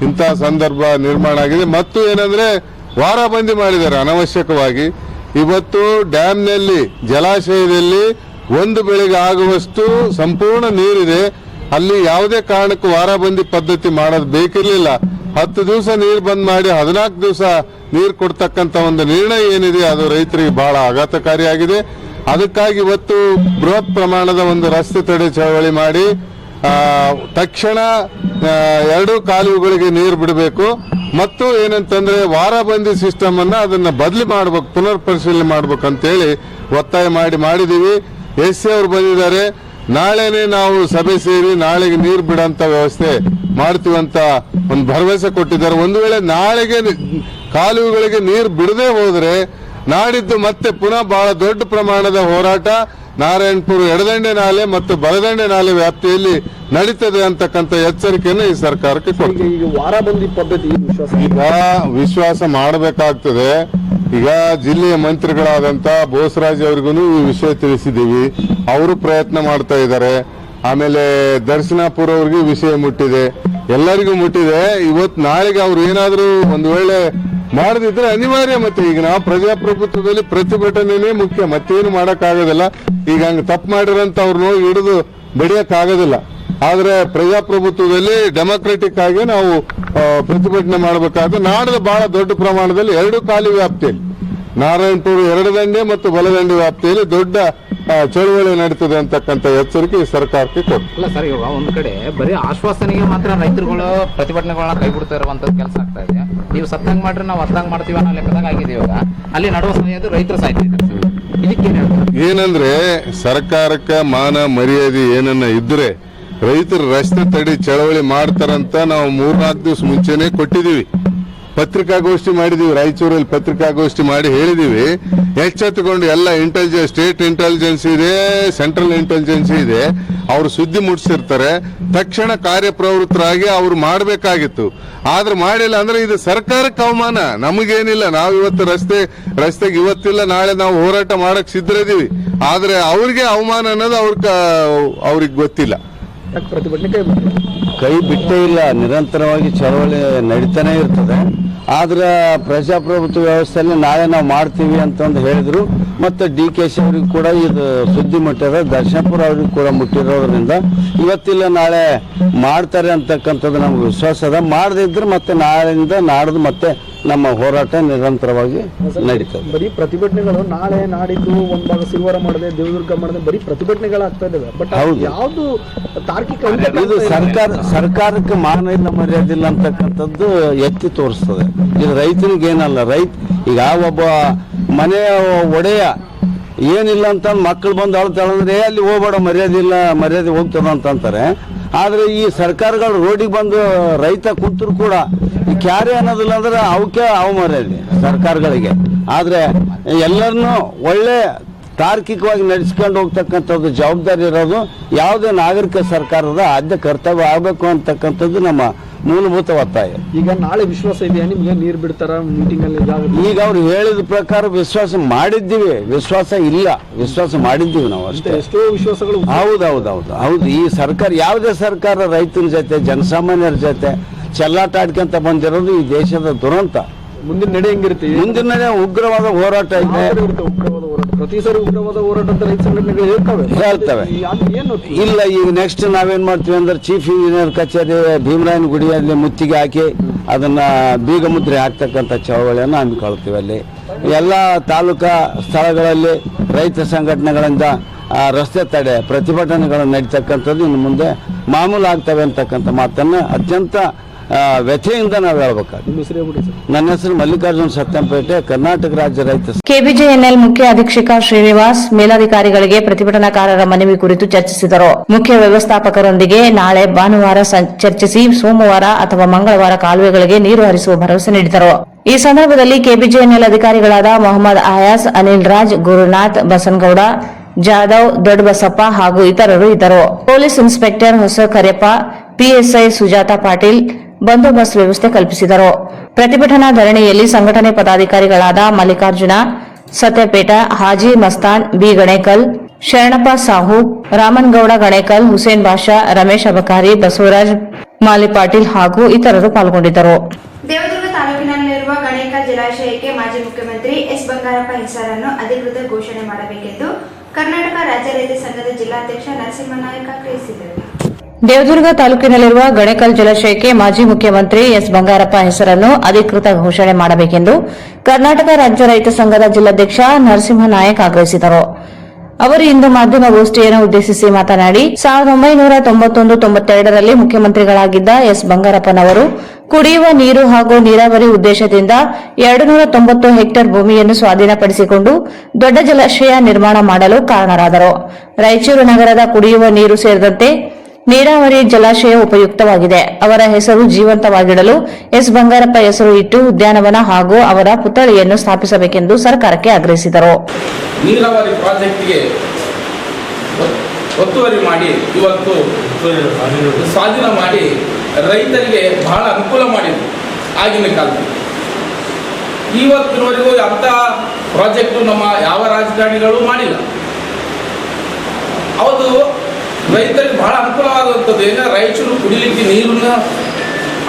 ಇಂತಹ ಸಂದರ್ಭ ನಿರ್ಮಾಣ ಆಗಿದೆ. ಮತ್ತು ಏನಂದ್ರೆ ವಾರ ಬಂದಿ ಮಾಡಿದ್ದಾರೆ ಅನವಶ್ಯಕವಾಗಿ. ಇವತ್ತು ಡ್ಯಾಮ್ನಲ್ಲಿ ಜಲಾಶಯದಲ್ಲಿ ಒಂದು ಬೆಳೆಗೆ ಆಗುವಷ್ಟು ಸಂಪೂರ್ಣ ನೀರಿದೆ. ಅಲ್ಲಿ ಯಾವುದೇ ಕಾರಣಕ್ಕೂ ವಾರಬಂದಿ ಪದ್ಧತಿ ಮಾಡೋದು ಬೇಕಿರಲಿಲ್ಲ. 10 ದಿವಸ ನೀರು ಬಂದ್ ಮಾಡಿ 14 ದಿವಸ ನೀರು ಕೊಡ್ತಕ್ಕಂತ ಒಂದು ನಿರ್ಣಯ ಏನಿದೆ ಅದು ರೈತರಿಗೆ ಬಹಳ ಆಘಾತಕಾರಿಯಾಗಿದೆ. ಅದಕ್ಕಾಗಿ ಇವತ್ತು ಬೃಹತ್ ಪ್ರಮಾಣದ ಒಂದು ರಸ್ತೆ ತಡೆ ಚಳವಳಿ ಮಾಡಿ ತಕ್ಷಣ 2 ಕಾಲುವೆಗಳಿಗೆ ನೀರು ಬಿಡಬೇಕು. ಮತ್ತು ಏನಂತಂದ್ರೆ ವಾರಬಂದಿ ಸಿಸ್ಟಮ್ ಅನ್ನ ಅದನ್ನ ಬದಲಿ ಮಾಡ್ಬೇಕು, ಪುನರ್ ಪರಿಶೀಲನೆ ಮಾಡ್ಬೇಕು ಅಂತೇಳಿ ಒತ್ತಾಯ ಮಾಡಿದೀವಿ. SC ಅವರು ಬಂದಿದ್ದಾರೆ. ನಾಳೆನೆ ನಾವು ಸಭೆ ಸೇರಿ ನಾಳೆಗೆ ನೀರು ಬಿಡಂತ ವ್ಯವಸ್ಥೆ ಮಾಡ್ತೀವಂತ ಒಂದು ಭರವಸೆ ಕೊಟ್ಟಿದ್ದಾರೆ. ಒಂದು ವೇಳೆ ನಾಳೆಗೆ ಕಾಲುವೆಗಳಿಗೆ ನೀರು ಬಿಡದೆ ಹೋದ್ರೆ ನಾಡಿದ್ದು ಮತ್ತೆ ಪುನಃ ಬಹಳ ದೊಡ್ಡ ಪ್ರಮಾಣದ ಹೋರಾಟ ನಾರಾಯಣಪುರ ಎಡದಂಡೆ ನಾಲೆ ಮತ್ತು ಬಲದಂಡೆ ನಾಲೆ ವ್ಯಾಪ್ತಿಯಲ್ಲಿ ನಡೀತದೆ ಅಂತಕ್ಕಂಥ ಎಚ್ಚರಿಕೆಯನ್ನು ಈ ಸರ್ಕಾರಕ್ಕೆ ಕೊಡ್ತೀವಿ. ಈಗ ವಾರಬಂದಿ ಪದ್ಧತಿ ಈಗ ವಿಶ್ವಾಸ ಮಾಡಬೇಕಾಗ್ತದೆ. ಈಗ ಜಿಲ್ಲೆಯ ಮಂತ್ರಿಗಳಾದಂತ ಬೋಸರಾಜ್ ಅವರಿಗೂ ಈ ವಿಷಯ ತಿಳಿಸಿದ್ದೀವಿ. ಅವರು ಪ್ರಯತ್ನ ಮಾಡ್ತಾ ಇದ್ದಾರೆ. ಆಮೇಲೆ ದರ್ಶನಾಪುರ ಅವ್ರಿಗೆ ವಿಷಯ ಮುಟ್ಟಿದೆ, ಎಲ್ಲರಿಗೂ ಮುಟ್ಟಿದೆ. ಇವತ್ತು ನಾಳೆಗೆ ಅವ್ರು ಏನಾದ್ರೂ ಒಂದು ವೇಳೆ ಮಾಡದಿದ್ರೆ ಅನಿವಾರ್ಯ. ಮತ್ತೆ ಈಗ ನಾವು ಪ್ರಜಾಪ್ರಭುತ್ವದಲ್ಲಿ ಪ್ರತಿಭಟನೆನೇ ಮುಖ್ಯ, ಮತ್ತೇನು ಮಾಡಕ್ಕಾಗೋದಿಲ್ಲ. ಈಗ ಹಂಗ ತಪ್ಪು ಮಾಡಿರೋಂಥವ್ರನ್ನು ಹಿಡಿದು ಬಡಿಯಕ್ಕಾಗೋದಿಲ್ಲ. ಆದ್ರೆ ಪ್ರಜಾಪ್ರಭುತ್ವದಲ್ಲಿ ಡೆಮೊಕ್ರೆಟಿಕ್ ಆಗಿ ನಾವು ಪ್ರತಿಭಟನೆ ಮಾಡಬೇಕಾದ್ರೆ ನಾಡದ ಬಹಳ ದೊಡ್ಡ ಪ್ರಮಾಣದಲ್ಲಿ 2 ಕಾಲುವೆ ವ್ಯಾಪ್ತಿಯಲ್ಲಿ ನಾರಾಯಣಪುರ ಎಡದಂಡೆ ಮತ್ತು ಬಲದಂಡೆ ವ್ಯಾಪ್ತಿಯಲ್ಲಿ ದೊಡ್ಡ ಚಳವಳಿ ನಡೀತದೆ ಅಂತಕ್ಕಂಥ ಎಚ್ಚರಿಕೆ ಈ ಸರ್ಕಾರಕ್ಕೆ ಕೊಟ್ಟು. ಅಲ್ಲ ಸರ್, ಇವಾಗ ಒಂದ್ ಕಡೆ ಬರೀ ಆಶ್ವಾಸನೆಗೆ ಮಾತ್ರ ರೈತರುಗಳು ಪ್ರತಿಭಟನೆಗಳನ್ನ ಕೈ ಬಿಡ್ತಾ ಇರುವಂತದ್ದು ಕೆಲಸ ಆಗ್ತಾ ಇದೆ. ನೀವು ಸತ್ತಂಗ್ ಮಾಡ್ರಿ ನಾವು ಅತ್ತಂಗ್ ಮಾಡ್ತೀವಿ ಅನ್ನೋ ಲೆಕ್ಕದಾಗ ಆಗಿದೆ. ಇವಾಗ ಅಲ್ಲಿ ನಡುವ ಸಮಯದ ರೈತರು ಸಾಯ್ತಿದ್ದಾರೆ. ಇದಕ್ಕೇನು ಹೇಳ್ತಾರೆ? ಏನಂದ್ರೆ ಸರ್ಕಾರಕ್ಕೆ ಮಾನ ಮರ್ಯಾದೆ ಏನನ್ನ ಇದ್ರೆ ರೈತರು ರಸ್ತೆ ತಡೆ ಚಳವಳಿ ಮಾಡ್ತಾರಂತ ನಾವು 3-4 ದಿವಸ ಮುಂಚೆನೆ ಕೊಟ್ಟಿದೀವಿ. ಪತ್ರಿಕಾಗೋಷ್ಠಿ ಮಾಡಿದೀವಿ, ರಾಯಚೂರಲ್ಲಿ ಪತ್ರಿಕಾಗೋಷ್ಠಿ ಮಾಡಿ ಹೇಳಿದೀವಿ. ಎಚ್ಚೆತ್ತುಕೊಂಡು ಎಲ್ಲ ಇಂಟೆಲಿಜೆನ್ಸ್, ಸ್ಟೇಟ್ ಇಂಟೆಲಿಜೆನ್ಸ್ ಇದೆ, ಸೆಂಟ್ರಲ್ ಇಂಟೆಲಿಜೆನ್ಸ್ ಇದೆ, ಅವರು ಸುದ್ದಿ ಮುಟ್ಟಿಸಿರ್ತಾರೆ. ತಕ್ಷಣ ಕಾರ್ಯಪ್ರವೃತ್ತರಾಗಿ ಅವ್ರು ಮಾಡಬೇಕಾಗಿತ್ತು. ಆದ್ರೆ ಮಾಡಿಲ್ಲ ಅಂದ್ರೆ ಇದು ಸರ್ಕಾರಕ್ಕೆ ಅವಮಾನ, ನಮಗೇನಿಲ್ಲ. ನಾವು ಇವತ್ತು ರಸ್ತೆಗೆ ಇವತ್ತಿಲ್ಲ ನಾಳೆ ನಾವು ಹೋರಾಟ ಮಾಡಕ್ ಸಿದ್ಧರಿದೀವಿ. ಆದ್ರೆ ಅವ್ರಿಗೆ ಅವಮಾನ ಅನ್ನೋದು ಅವ್ರಿಗೆ ಗೊತ್ತಿಲ್ಲ. ಪ್ರತಿಭಟನೆ ಕೈ ಬಿಟ್ಟೇ ಇಲ್ಲ, ನಿರಂತರವಾಗಿ ಚಳವಳಿ ನಡೀತಾನೆ ಇರ್ತದೆ. ಆದ್ರೆ ಪ್ರಜಾಪ್ರಭುತ್ವ ವ್ಯವಸ್ಥೆಯಲ್ಲಿ ನಾಳೆ ನಾವು ಮಾಡ್ತೀವಿ ಅಂತಂದು ಹೇಳಿದ್ರು. ಮತ್ತೆ DKC ಅವ್ರಿಗೆ ಕೂಡ ಇದು ಸುದ್ದಿ ಮುಟ್ಟಿದೆ, ದರ್ಶನಪುರ ಅವ್ರಿಗೆ ಕೂಡ ಮುಟ್ಟಿರೋದ್ರಿಂದ ಇವತ್ತಿಲ್ಲ ನಾಳೆ ಮಾಡ್ತಾರೆ ಅಂತಕ್ಕಂಥದ್ದು ನಮ್ಗೆ ವಿಶ್ವಾಸ ಅದ. ಮಾಡದಿದ್ರೆ ಮತ್ತೆ ನಾಳೆಯಿಂದ ನಾಡ್ದು ಮತ್ತೆ ನಮ್ಮ ಹೋರಾಟ ನಿರಂತರವಾಗಿ ನಡೀತದೆ. ಬರೀ ಪ್ರತಿಭಟನೆಗಳು ನಾಳೆ ನಾಡಿದ್ದು ಒಂದ್ ಭಾಗ ಸಿಲ್ವಾರ ಮಾಡದೆ, ದೇವದುರ್ಗ ಮಾಡದೆ ಬರೀ ಪ್ರತಿಭಟನೆಗಳಾಗ್ತಾ ಇದಾವೆ. ಬಟ್ ಯಾವ್ದು ತಾರ್ಕಿಕ ಇದು ಸರ್ಕಾರಕ್ಕೆ ಮಾನ ಇಲ್ಲ, ಮರ್ಯಾದೆ ಇಲ್ಲ ಅಂತಕ್ಕಂಥದ್ದು ಎತ್ತಿ ತೋರಿಸ್ತದೆ. ಇದು ರೈತನಿಗೆ ಏನಲ್ಲ. ಈಗ ಒಬ್ಬ ಮನೆಯ ಒಡೆಯ ಏನಿಲ್ಲ ಅಂತ ಮಕ್ಕಳು ಬಂದು ಅಳ್ತಾಳಂದ್ರೆ ಅಲ್ಲಿ ಹೋಗ್ಬೇಡ, ಮರ್ಯಾದೆ ಹೋಗ್ತದ ಅಂತಂತಾರೆ. ಆದ್ರೆ ಈ ಸರ್ಕಾರಗಳು ರೋಡಿಗೆ ಬಂದು ರೈತ ಕುಂತರು ಕೂಡ ಈ ಕ್ಯಾರೆ ಅನ್ನೋದಿಲ್ಲ ಅಂದ್ರೆ ಅವಕ್ಕೆ ಅವಮರ್ಯಾದೆ ಸರ್ಕಾರಗಳಿಗೆ. ಆದ್ರೆ ಎಲ್ಲರನ್ನೂ ಒಳ್ಳೆ ತಾರ್ಕಿಕವಾಗಿ ನಡೆಸ್ಕೊಂಡು ಹೋಗ್ತಕ್ಕಂಥದ್ದು ಜವಾಬ್ದಾರಿ ಇರೋದು ಯಾವುದೇ ನಾಗರಿಕ ಸರ್ಕಾರದ ಆದ್ಯ ಕರ್ತವ್ಯ ಆಗಬೇಕು ಅಂತಕ್ಕಂಥದ್ದು ನಮ್ಮ ಮೂಲಭೂತ ಒತ್ತಾಯ. ಈಗ ನಾಳೆ ವಿಶ್ವಾಸ ಇದೆಯಾ ನಿಮ್ಗೆ? ನೀರು ಬಿಡ್ತಾರ ಮೀಟಿಂಗ್ ಅಲ್ಲಿ? ಈಗ ಅವ್ರು ಹೇಳಿದ ಪ್ರಕಾರ ವಿಶ್ವಾಸ ಮಾಡಿದ್ದೀವಿ, ವಿಶ್ವಾಸ ಇಲ್ಲ, ವಿಶ್ವಾಸ ಮಾಡಿದ್ದೀವಿ ನಾವು ಅಷ್ಟೇ. ಎಷ್ಟೋ ವಿಶ್ವಾಸಗಳು. ಹೌದು. ಈ ಸರ್ಕಾರ, ಯಾವುದೇ ಸರ್ಕಾರ ರೈತರ ಜೊತೆ ಜನಸಾಮಾನ್ಯರ ಜೊತೆ ಚೆಲ್ಲಾಟ ಆಡ್ಕೊಂತ ಬಂದಿರೋದು ಈ ದೇಶದ ದುರಂತ. ಮುಂದಿನ ನಡೆ ಹೆಂಗಿರುತ್ತೆ? ಮುಂದಿನ ನಡೆ ಉಗ್ರವಾದ ಹೋರಾಟ ಇದೆ. ಉಗ್ರವಾದ ಹೋರಾಟ ಪ್ರತಿ ಸಾರಿ ಉಗ್ರವಾದ ಹೋರಾಟ ಅಂತ ರೈತ ಸಂಘಟನೆಗಳು ಹೇಳ್ತವೆ. ಇಲ್ಲ, ಈಗ ನೆಕ್ಸ್ಟ್ ನಾವೇನ್ ಮಾಡ್ತೀವಿ ಅಂದ್ರೆ ಚೀಫ್ ಇಂಜಿನಿಯರ್ ಕಚೇರಿ ಭೀಮರಾಯನ ಗುಡಿಯಲ್ಲಿ ಮುತ್ತಿಗೆ ಹಾಕಿ ಅದನ್ನ ಬೀಗ ಮುದ್ರೆ ಹಾಕ್ತಕ್ಕಂಥ ಚಳವಳಿಯನ್ನು ಹಮ್ಮಿಕೊಳ್ತೀವಿ. ಅಲ್ಲಿ ಎಲ್ಲ ತಾಲೂಕಾ ಸ್ಥಳಗಳಲ್ಲಿ ರೈತ ಸಂಘಟನೆಗಳಿಂದ ರಸ್ತೆ ತಡೆ ಪ್ರತಿಭಟನೆಗಳು ನಡೀತಕ್ಕಂಥದ್ದು ಇನ್ನು ಮುಂದೆ ಮಾಮೂಲು ಆಗ್ತವೆ ಅಂತಕ್ಕಂಥ ಮಾತನ್ನ ಅತ್ಯಂತ ವ್ಯಥೆಯಿಂದ ನಾವು ಹೇಳ್ಬೇಕಾಗುತ್ತೆ. ನನ್ನ ಹೆಸರು ಮಲ್ಲಿಕಾರ್ಜುನ್ ಸತ್ಯಂಪೇಟೆ, ಕರ್ನಾಟಕ ರಾಜ್ಯ ರೈತ. KBJNL ಮುಖ್ಯ ಅಧೀಕ್ಷಕ ಶ್ರೀನಿವಾಸ್ ಮೇಲಾಧಿಕಾರಿಗಳಿಗೆ ಪ್ರತಿಭಟನಾಕಾರರ ಮನವಿ ಕುರಿತು ಚರ್ಚಿಸಿದರು. ಮುಖ್ಯ ವ್ಯವಸ್ಥಾಪಕರೊಂದಿಗೆ ನಾಳೆ ಭಾನುವಾರ ಚರ್ಚಿಸಿ ಸೋಮವಾರ ಅಥವಾ ಮಂಗಳವಾರ ಕಾಲುವೆಗಳಿಗೆ ನೀರು ಹರಿಸುವ ಭರವಸೆ ನೀಡಿದರು. ಈ ಸಂದರ್ಭದಲ್ಲಿ KBJNL ಅಧಿಕಾರಿಗಳಾದ ಮೊಹಮ್ಮದ್ ಆಯಾಸ್, ಅನಿಲ್ ರಾಜ್, ಗುರುನಾಥ್, ಬಸನಗೌಡ, ಜಾಧವ್, ದೊಡ್ಡಬಸಪ್ಪ ಹಾಗೂ ಇತರರು ಇದ್ದರು. ಪೊಲೀಸ್ ಇನ್ಸ್ಪೆಕ್ಟರ್ ಹೊಸ ಕರೆಪ್ಪ, PSI ಸುಜಾತಾ ಪಾಟೀಲ್ ಬಂದೋಬಸ್ತ್ ವ್ಯವಸ್ಥೆ ಕಲ್ಪಿಸಿದರು. ಪ್ರತಿಭಟನಾ ಧರಣಿಯಲ್ಲಿ ಸಂಘಟನೆ ಪದಾಧಿಕಾರಿಗಳಾದ ಮಲ್ಲಿಕಾರ್ಜುನ ಸತ್ಯಪೇಟ, ಹಾಜಿ ಮಸ್ತಾನ್, ಬಿ ಗಣೇಕಲ್, ಶರಣಪ್ಪ ಸಾಹು, ರಾಮನ್ಗೌಡ ಗಣೇಕಲ್, ಹುಸೇನ್ ಬಾಷಾ, ರಮೇಶ್ ಅಬಕಾರಿ, ಬಸವರಾಜ್ ಮಾಲಿಪಾಟೀಲ್ ಹಾಗೂ ಇತರರು ಪಾಲ್ಗೊಂಡಿದ್ದರು. ದೇವದುರ್ಗ ತಾಲೂಕಿನಲ್ಲಿರುವ ಗಣೇಕಲ್ ಜಲಾಶಯಕ್ಕೆ ಮಾಜಿ ಮುಖ್ಯಮಂತ್ರಿ ಎಸ್ ಬಂಗಾರಪ್ಪ ಹೆಸರನ್ನು ಅಧಿಕೃತ ಘೋಷಣೆ ಮಾಡಬೇಕೆಂದು ಕರ್ನಾಟಕ ರಾಜ್ಯ ರೈತ ಸಂಘದ ಜಿಲ್ಲಾಧ್ಯಕ್ಷ ನರಸಿಂಹನಾಯಕ್ ಆಗ್ರಹಿಸಿದರು. ದೇವದುರ್ಗ ತಾಲೂಕಿನಲ್ಲಿರುವ ಗಣೇಕಲ್ ಜಲಾಶಯಕ್ಕೆ ಮಾಜಿ ಮುಖ್ಯಮಂತ್ರಿ ಎಸ್ ಬಂಗಾರಪ್ಪ ಹೆಸರನ್ನು ಅಧಿಕೃತ ಘೋಷಣೆ ಮಾಡಬೇಕೆಂದು ಕರ್ನಾಟಕ ರಾಜ್ಯ ರೈತ ಸಂಘದ ಜಿಲ್ಲಾಧ್ಯಕ್ಷ ನರಸಿಂಹನಾಯಕ್ ಆಗ್ರಹಿಸಿದರು. ಅವರು ಇಂದು ಮಾಧ್ಯಮಗೋಷ್ಠಿಯನ್ನು ಉದ್ದೇಶಿಸಿ ಮಾತನಾಡಿ 1991-92ರಲ್ಲಿ ಮುಖ್ಯಮಂತ್ರಿಗಳಾಗಿದ್ದ ಎಸ್ ಬಂಗಾರಪ್ಪನವರು ಕುಡಿಯುವ ನೀರು ಹಾಗೂ ನೀರಾವರಿ ಉದ್ದೇಶದಿಂದ 290 ಹೆಕ್ಟೇರ್ ಭೂಮಿಯನ್ನು ಸ್ವಾಧೀನಪಡಿಸಿಕೊಂಡು ದೊಡ್ಡ ಜಲಾಶಯ ನಿರ್ಮಾಣ ಮಾಡಲು ಕಾರಣರಾದರು. ರಾಯಚೂರು ನಗರದ ಕುಡಿಯುವ ನೀರು ಸೇರಿದಂತೆ ನೀರಾವರಿ ಜಲಾಶಯ ಉಪಯುಕ್ತವಾಗಿದೆ. ಅವರ ಹೆಸರು ಜೀವಂತವಾಗಿಡಲು ಎಸ್ ಬಂಗಾರಪ್ಪ ಹೆಸರು ಇಟ್ಟು ಉದ್ಯಾನವನ ಹಾಗೂ ಅವರ ಪುತ್ಥಳಿಯನ್ನು ಸ್ಥಾಪಿಸಬೇಕೆಂದು ಸರ್ಕಾರಕ್ಕೆ ಆಗ್ರಹಿಸಿದರು. ನೀರಾವರಿ ಪ್ರಾಜೆಕ್ಟ್ಗೆ ಒತ್ತುವರಿ ಮಾಡಿ ಇವತ್ತು ಸ್ವಾಧೀನ ಮಾಡಿ ರೈತರಿಗೆ ಬಹಳ ಅನುಕೂಲ ಮಾಡಿದ್ರು ಆಗಿನ ಕಾಲದಲ್ಲಿ. ಇವತ್ತಿನವರೆಗೂ ಅಂಥ ಪ್ರಾಜೆಕ್ಟು ನಮ್ಮ ಯಾವ ರಾಜಕಾರಣಿಗಳು ಮಾಡಿಲ್ಲ. ಅವತ್ತು ರೈತರಿಗೆ ಬಹಳ ಅನುಕೂಲವಾದಂಥದ್ದು ಏನ, ರಾಯಚೂರು ಕುಡಿಲಿಕ್ಕೆ ನೀರಿನ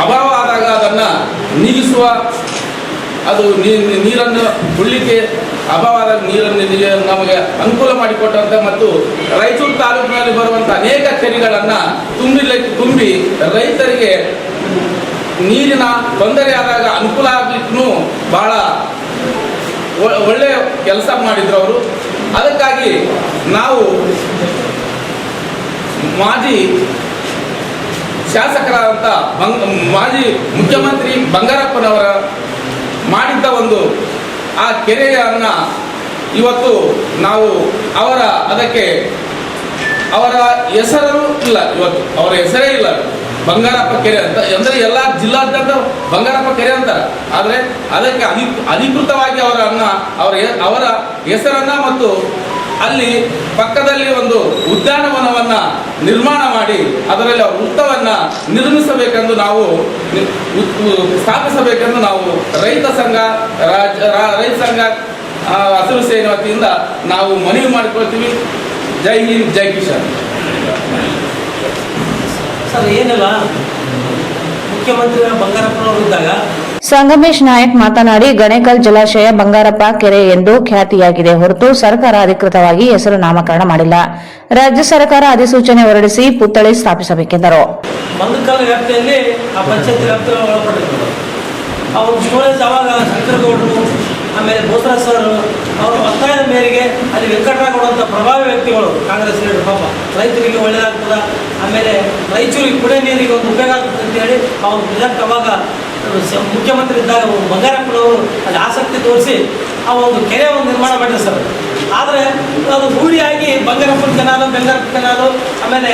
ಅಭಾವ ಆದಾಗ ಅದನ್ನು ನೀಗಿಸುವ ಅದು ನೀರನ್ನು ಕುಡಿಲಿಕ್ಕೆ ಅಭಾವದ ನೀರನ್ನು ನಮಗೆ ಅನುಕೂಲ ಮಾಡಿಕೊಟ್ಟಂತೆ ಮತ್ತು ರಾಯಚೂರು ತಾಲೂಕಿನಲ್ಲಿ ಬರುವಂಥ ಅನೇಕ ಕೆರೆಗಳನ್ನು ತುಂಬಿ ರೈತರಿಗೆ ನೀರಿನ ತೊಂದರೆಯಾದಾಗ ಅನುಕೂಲ ಆಗಲಿಕ್ಕೂ ಬಹಳ ಒಳ್ಳೆಯ ಕೆಲಸ ಮಾಡಿದ್ರು ಅವರು. ಅದಕ್ಕಾಗಿ ನಾವು ಮಾಜಿ ಶಾಸಕರಾದಂಥ ಮಾಜಿ ಮುಖ್ಯಮಂತ್ರಿ ಬಂಗಾರಪ್ಪನವರ ಮಾಡಿದ್ದ ಒಂದು ಆ ಕೆರೆಯನ್ನು ಇವತ್ತು ನಾವು ಅದಕ್ಕೆ ಅವರ ಹೆಸರು ಇಲ್ಲ, ಇವತ್ತು ಅವರ ಹೆಸರೇ ಇಲ್ಲ. ಬಂಗಾರಪ್ಪ ಕೆರೆ ಅಂತ ಅಂದರೆ ಎಲ್ಲ ಜಿಲ್ಲಾದ್ಯಂತ ಬಂಗಾರಪ್ಪ ಕೆರೆ ಅಂತಾರೆ. ಆದರೆ ಅದಕ್ಕೆ ಅಧಿಕೃತವಾಗಿ ಅವರ ಹೆಸರನ್ನು ಮತ್ತು ಅಲ್ಲಿ ಪಕ್ಕದಲ್ಲಿ ಒಂದು ಉದ್ಯಾನವನವನ್ನು ನಿರ್ಮಾಣ ಮಾಡಿ ಅದರಲ್ಲಿ ಅವರ ವೃತ್ತವನ್ನು ನಿರ್ಮಿಸಬೇಕೆಂದು ನಾವು ಸ್ಥಾಪಿಸಬೇಕೆಂದು ನಾವು ರೈತ ಸಂಘ ಹಸಿರು ಸೇನೆ ವತಿಯಿಂದ ನಾವು ಮನವಿ ಮಾಡಿಕೊಳ್ತೀವಿ. ಜೈ ಹಿಂದ್, ಜೈ ಕಿಶನ್. ಸರ್, ಏನಿಲ್ಲ, ಮುಖ್ಯಮಂತ್ರಿ ಬಂಗಾರಪ್ಪನವರಿದ್ದಾಗ ಸಂಗಮೇಶ್ ನಾಯಕ್ ಮಾತನಾಡಿ, ಗಣೇಕಲ್ ಜಲಾಶಯ ಬಂಗಾರಪ್ಪ ಕೆರೆ ಎಂದು ಖ್ಯಾತಿಯಾಗಿದೆ ಹೊರತು ಸರ್ಕಾರ ಅಧಿಕೃತವಾಗಿ ಹೆಸರು ನಾಮಕರಣ ಮಾಡಿಲ್ಲ. ರಾಜ್ಯ ಸರ್ಕಾರ ಅಧಿಸೂಚನೆ ಹೊರಡಿಸಿ ಪುತ್ಥಳಿ ಸ್ಥಾಪಿಸಬೇಕೆಂದರು. ಮಂದಕಲ್ ವ್ಯಾಪ್ತಿಯಲ್ಲಿ ಆ ಪಂಚಾಯತ್ ವ್ಯಾಪ್ತಿ ಒಳಪಟ್ಟಿದ್ರು. ಅವರು ಸ್ಟೋರೇಜ್ ಅವಾಗ ಶಂಕರಗೌಡರು, ಆಮೇಲೆ ಬೋಸರಾಜ್ ಸರ್ ಅವರ ಒತ್ತಾಯದ ಮೇರೆಗೆ ಅಲ್ಲಿ ವೆಂಕಟರಾಗೌಡ ಅಂತ ಪ್ರಭಾವಿ ವ್ಯಕ್ತಿಗಳು, ಕಾಂಗ್ರೆಸ್ ಲೀಡರ್, ಪಾಪ ರೈತರಿಗೆ ಒಳ್ಳೆಯದಾಗ್ತದೆ, ಆಮೇಲೆ ರಾಯಚೂರಿಗೆ ಕುಡಿಯೋ ನೀರಿಗೆ ಒಂದು ಉಪಯೋಗ ಆಗ್ತದೆ ಅಂತೇಳಿ ಅವರು ಪ್ರೆಸೆಂಟ್ ಅವಾಗ ಮುಖ್ಯಮಂತ್ರಿ ಇದ್ದಾಗ ಬಂಗಾರಪ್ಪನವರು ಅಲ್ಲಿ ಆಸಕ್ತಿ ತೋರಿಸಿ ಆ ಒಂದು ಕೆರೆ ಒಂದು ನಿರ್ಮಾಣ ಮಾಡಿದ್ರು ಸರ್. ಆದರೆ ಅದು ರೂಢಿಯಾಗಿ ಬಂಗಾರಪ್ಪನ ಕೆನಾಲು ಆಮೇಲೆ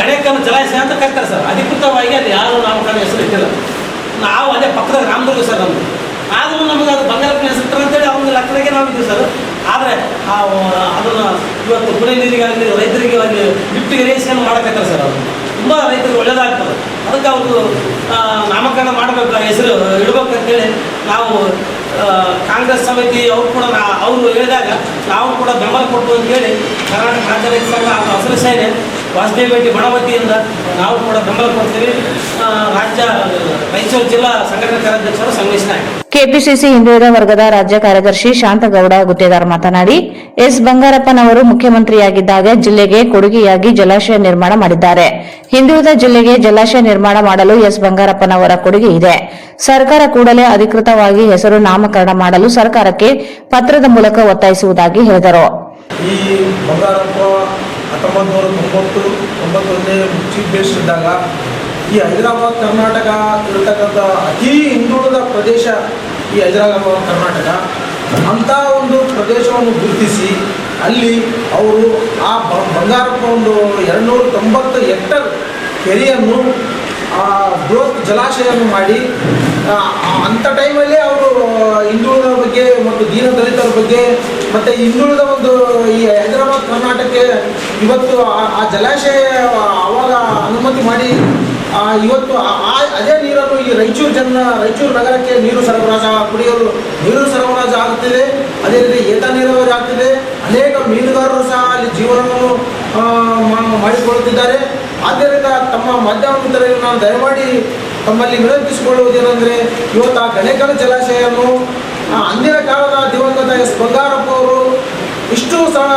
ಗಣೇಕಲ್ ಜಲಾಶಯ ಅಂತ ಕರೀತಾರೆ ಸರ್. ಅಧಿಕೃತವಾಗಿ ಅಲ್ಲಿ ಯಾರು ನಾಮಕರಣ ಹೆಸರು ಇಟ್ಟಿಲ್ಲ. ನಾವು ಅದೇ ಪಕ್ಕದ ರಾಮದುರ್ಗ ಸರ್ ನಮ್ಮದು. ಆದರೂ ನಮಗೆ ಅದು ಬಂಗಾರಪ್ಪನ ಹೆಸರು ಅಂತೇಳಿ ಅವ್ನ ಲೆಕ್ಕದಾಗೆ ನಾವು ಇದ್ದೀವಿ ಸರ್. ಆದರೆ ಅದನ್ನು ಇವತ್ತು ಕುಡಿಯ ನೀರಿಗಾಗಲಿ ರೈತರಿಗೆ ಅಲ್ಲಿ ಲಿಫ್ಟ್ ಇರಿಗೇಷನ್ ಮಾಡಕತ್ತಾರೆ ಸರ್. ಅದು ತುಂಬ ರೈತರಿಗೆ ಒಳ್ಳೆಯದಾಗ್ತದೆ. ಅದಕ್ಕೆ ಅವ್ರದ್ದು ನಾಮಕರಣ ಮಾಡಬೇಕು, ಹೆಸರು ಇಡಬೇಕಂತೇಳಿ ನಾವು ಕಾಂಗ್ರೆಸ್ ಸಮಿತಿ ಅವರು ಕೂಡ ಅವರು ಹೇಳಿದಾಗ ನಾವು ಕೂಡ ಬೆಂಬಲ ಕೊಟ್ಟು ಅಂತೇಳಿ ಕರ್ನಾಟಕ ರಾಜ್ಯ ರೈತ ಸಂಘ ಹಸಿರು ಸೇನೆ ವಾಸುದೇವ ಭೇಟಿ ಬಣವತಿಯಿಂದ ನಾವು ಕೂಡ ಬೆಂಬಲ ಕೊಡ್ತೀವಿ. ರಾಯಚೂರು ಜಿಲ್ಲಾ ಸಂಘಟನಾ ಕಾರ್ಯಾಧ್ಯಕ್ಷರು ಸಂಗಮೇಶ್ ನಾಯಕ್. ಕೆಪಿಸಿಸಿ ಹಿಂದುಳಿದ ವರ್ಗದ ರಾಜ್ಯ ಕಾರ್ಯದರ್ಶಿ ಶಾಂತಗೌಡ ಗುತ್ತೇದಾರ್ ಮಾತನಾಡಿ, ಎಸ್ ಬಂಗಾರಪ್ಪನವರು ಮುಖ್ಯಮಂತ್ರಿಯಾಗಿದ್ದಾಗ ಜಿಲ್ಲೆಗೆ ಕೊಡುಗೆಯಾಗಿ ಜಲಾಶಯ ನಿರ್ಮಾಣ ಮಾಡಿದ್ದಾರೆ. ಹಿಂದುಳಿದ ಜಿಲ್ಲೆಗೆ ಜಲಾಶಯ ನಿರ್ಮಾಣ ಮಾಡಲು ಎಸ್ ಬಂಗಾರಪ್ಪನವರ ಕೊಡುಗೆ ಇದೆ. ಸರ್ಕಾರ ಕೂಡಲೇ ಅಧಿಕೃತವಾಗಿ ಹೆಸರು ನಾಮಕರಣ ಮಾಡಲು ಸರ್ಕಾರಕ್ಕೆ ಪತ್ರದ ಮೂಲಕ ಒತ್ತಾಯಿಸುವುದಾಗಿ ಹೇಳಿದರು. ಈ ಬಂಗಾರಪ್ಪ 1991 ಚೀಫ್ ಮಿನಿಸ್ಟರ್ ಇದ್ದಾಗ ಈ ಹೈದರಾಬಾದ್ ಕರ್ನಾಟಕ ಇರತಕ್ಕಂಥ ಅತಿ ಹಿಂದುಳಿದ ಪ್ರದೇಶ ಈ ಹೈದರಾಬಾದ್ ಕರ್ನಾಟಕ ಅಂಥ ಒಂದು ಪ್ರದೇಶವನ್ನು ಗುರುತಿಸಿ ಅಲ್ಲಿ ಅವರು ಆ ಬಂಗಾರಪ್ಪ ಒಂದು 290 ಹೆಕ್ಟರ್ ಕೆರೆಯನ್ನು ಬೃಹತ್ ಜಲಾಶಯವನ್ನು ಮಾಡಿ ಅಂಥ ಟೈಮಲ್ಲಿ ಅವರು ಹಿಂದುಳಿದ ಬಗ್ಗೆ ಮತ್ತು ದೀನದಲಿತರ ಬಗ್ಗೆ ಮತ್ತು ಹಿಂದುಳಿದ ಒಂದು ಈ ಹೈದರಾಬಾದ್ ಕರ್ನಾಟಕಕ್ಕೆ ಇವತ್ತು ಆ ಜಲಾಶಯ ಆವಾಗ ಅನುಮತಿ ಮಾಡಿ ಇವತ್ತು ಅದೇ ನೀರನ್ನು ಈ ರಾಯಚೂರು ನಗರಕ್ಕೆ ನೀರು ಸರಬರಾಜು ಕುಡಿಯಲು ನೀರು ಸರಬರಾಜು ಆಗುತ್ತಿದೆ. ಅದೇ ರೀತಿ ಏತ ನೀರಾವರಿ ಆಗ್ತಿದೆ. ಅನೇಕ ಮೀನುಗಾರರು ಸಹ ಅಲ್ಲಿ ಜೀವನವನ್ನು ಮಾಡಿಕೊಳ್ಳುತ್ತಿದ್ದಾರೆ. ಆದ್ದರಿಂದ ತಮ್ಮ ಮಾಧ್ಯಮ ಮಿತ್ರರಿಗೆ ನಾನು ದಯಮಾಡಿ ತಮ್ಮಲ್ಲಿ ವಿನಂತಿಸಿಕೊಳ್ಳುವುದೇನೆಂದರೆ, ಇವತ್ತು ಆ ಗಣೇಕಲ್ ಜಲಾಶಯವನ್ನು ಅಂದಿನ ಕಾಲದ ದಿವಂಗತ ಎಸ್ ಬಂಗಾರಪ್ಪ ಅವರು ಇಷ್ಟು ಸಹ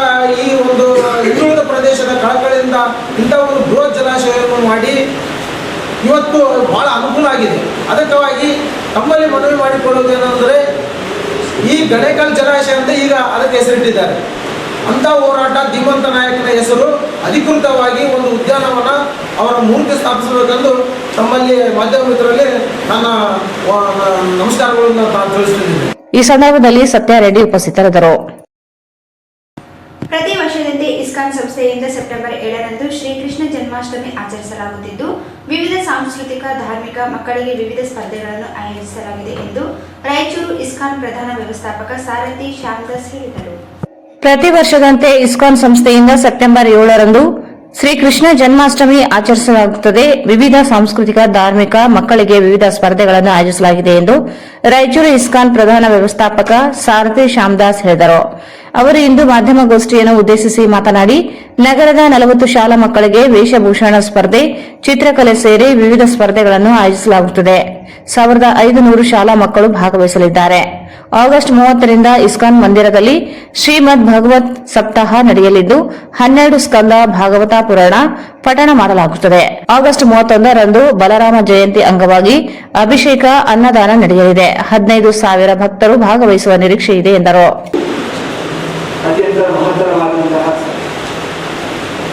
ಈ ಒಂದು ಹಿಂದುಳಿದ ಪ್ರದೇಶದ ಕಳಕಳಿಯಿಂದ ಇಂಥ ಒಂದು ಬೃಹತ್ ಜಲಾಶಯವನ್ನು ಮಾಡಿ ಇವತ್ತು ಬಹಳ ಅನುಕೂಲ ಆಗಿದೆ. ಅದಕ್ಕಾಗಿ ತಮ್ಮಲ್ಲಿ ಮನವಿ ಮಾಡಿಕೊಳ್ಳುವುದೇನೆಂದರೆ, ಈ ಗಣೇಕಲ್ ಜಲಾಶಯ ಅಂತ ಈಗ ಅದಕ್ಕೆ ಹೆಸರಿಟ್ಟಿದ್ದಾರೆ. ಅಂಥ ಹೋರಾಟ ಧೀಮಂತ ನಾಯಕನ ಹೆಸರು ಅಧಿಕೃತವಾಗಿ ಒಂದು ಉದ್ಯಾನವನ ಅವರ ಮೂರ್ತಿ ಸ್ಥಾಪಿಸಬೇಕೆಂದು ತಮ್ಮಲ್ಲಿ ಮಾಧ್ಯಮ ಮಿತ್ರರಲ್ಲಿ ನನ್ನ ನಮಸ್ಕಾರಗಳನ್ನು ನಾನು ತಿಳಿಸುತ್ತಿದ್ದೇನೆ. ಈ ಸಂದರ್ಭದಲ್ಲಿ ಸತ್ಯಾರೆಡ್ಡಿ ಉಪಸ್ಥಿತರಿದ್ದರು. ಪ್ರತಿ ವರ್ಷದಂತೆ ಇಸ್ಕಾನ್ ಸಂಸ್ಥೆಯಿಂದ ಸೆಪ್ಟೆಂಬರ್ 7ರಂದು ಶ್ರೀಕೃಷ್ಣ ಜನ್ಮಾಷ್ಟಮಿ ಆಚರಿಸಲಾಗುತ್ತಿದ್ದು, ವಿವಿಧ ಸಾಂಸ್ಕೃತಿಕ, ಧಾರ್ಮಿಕ, ಮಕ್ಕಳಿಗೆ ವಿವಿಧ ಸ್ಪರ್ಧೆಗಳನ್ನು ಆಯೋಜಿಸಲಾಗಿದೆ ಎಂದು ರಾಯಚೂರು ಇಸ್ಕಾನ್ ಪ್ರಧಾನ ವ್ಯವಸ್ಥಾಪಕ ಸಾರಥಿ ಶ್ಯಾಮದಾಸ್ ಹೇಳಿದರು. ಪ್ರತಿ ವರ್ಷದಂತೆ ಇಸ್ಕಾನ್ ಸಂಸ್ಥೆಯಿಂದ ಸೆಪ್ಟೆಂಬರ್ 7ರಂದು ಶ್ರೀಕೃಷ್ಣ ಜನ್ಮಾಷ್ಟಮಿ ಆಚರಿಸಲಾಗುತ್ತದೆ. ವಿವಿಧ ಸಾಂಸ್ಕೃತಿಕ, ಧಾರ್ಮಿಕ, ಮಕ್ಕಳಿಗೆ ವಿವಿಧ ಸ್ಪರ್ಧೆಗಳನ್ನು ಆಯೋಜಿಸಲಾಗಿದೆ ಎಂದು ರಾಯಚೂರು ಇಸ್ಕಾನ್ ಪ್ರಧಾನ ವ್ಯವಸ್ಥಾಪಕ ಸಾರಥಿ ಶ್ಯಾಮದಾಸ್ ಹೇಳಿದರು. ಅವರು ಇಂದು ಮಾಧ್ಯಮಗೋಷ್ಠಿಯನ್ನು ಉದ್ದೇಶಿಸಿ ಮಾತನಾಡಿ, ನಗರದ 40 ಶಾಲಾ ಮಕ್ಕಳಿಗೆ ವೇಷಭೂಷಣ ಸ್ಪರ್ಧೆ, ಚಿತ್ರಕಲೆ ಸೇರಿ ವಿವಿಧ ಸ್ಪರ್ಧೆಗಳನ್ನು ಆಯೋಜಿಸಲಾಗುತ್ತದೆ. 1500 ಶಾಲಾ ಮಕ್ಕಳು ಭಾಗವಹಿಸಲಿದ್ದಾರೆ. ಆಗಸ್ಟ್ 30ರಿಂದ ಇಸ್ಕಾನ್ ಮಂದಿರದಲ್ಲಿ ಶ್ರೀಮದ್ ಭಗವತ್ ಸಪ್ತಾಹ ನಡೆಯಲಿದ್ದು 12 ಸ್ಕಂದ ಭಾಗವತ ಪುರಾಣ ಪಠಣ ಮಾಡಲಾಗುತ್ತದೆ. ಆಗಸ್ಟ್ 31ರಂದು ಬಲರಾಮ ಜಯಂತಿ ಅಂಗವಾಗಿ ಅಭಿಷೇಕ, ಅನ್ನದಾನ ನಡೆಯಲಿದೆ. 15,000 ಭಕ್ತರು ಭಾಗವಹಿಸುವ ನಿರೀಕ್ಷೆ ಇದೆ ಎಂದರು. ಅತ್ಯಂತ ಮಹತ್ತರವಾದಂತಹ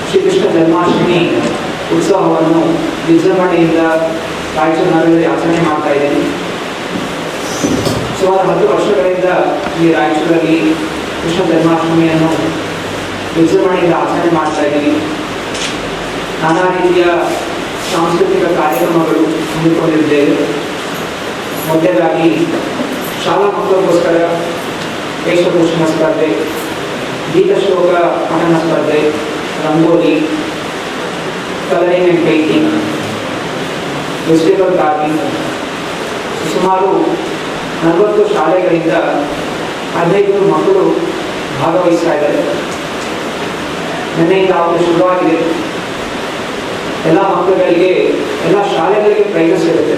ಶ್ರೀಕೃಷ್ಣ ಜನ್ಮಾಷ್ಟಮಿ ಉತ್ಸವವನ್ನು ವಿಜೃಂಭಣೆಯಿಂದ ರಾಯಚೂರು ನಗರದಲ್ಲಿ ಆಚರಣೆ ಮಾಡ್ತಾ ಇದ್ದೇನೆ. ಸುಮಾರು 10 ವರ್ಷಗಳಿಂದ ಈ ರಾಯಚೂರಲ್ಲಿ ಕೃಷ್ಣ ಜನ್ಮಾಷ್ಟಮಿಯನ್ನು ವಿಜೃಂಭಣೆಯಿಂದ ಆಚರಣೆ ಮಾಡ್ತಾ ಇದ್ದೀವಿ. ನಾನಾ ರೀತಿಯ ಸಾಂಸ್ಕೃತಿಕ ಕಾರ್ಯಕ್ರಮಗಳು ಹಮ್ಮಿಕೊಂಡಿದ್ದೇವೆ. ಮೊದಲಾಗಿ ಶಾಲಾ ಮಕ್ಕಳಿಗೋಸ್ಕರ ವೇಷಭೂಷಣ ಸ್ಪರ್ಧೆ, ಗೀತಶ್ಲೋಕ ಪಠಣ ಸ್ಪರ್ಧೆ, rangoli, colouring and painting, vegetable gardening, ಸುಮಾರು 40 ಶಾಲೆಗಳಿಂದ 15 ಮಕ್ಕಳು ಭಾಗವಹಿಸ್ತಾ ಇದ್ದಾರೆ. ನಿನ್ನೆಯಿಂದ ಅವರು ಶುರುವಾಗಿದೆ. ಎಲ್ಲ ಮಕ್ಕಳುಗಳಿಗೆ, ಎಲ್ಲ ಶಾಲೆಗಳಿಗೆ ಪ್ರೈಸಸ್ ಇರುತ್ತೆ.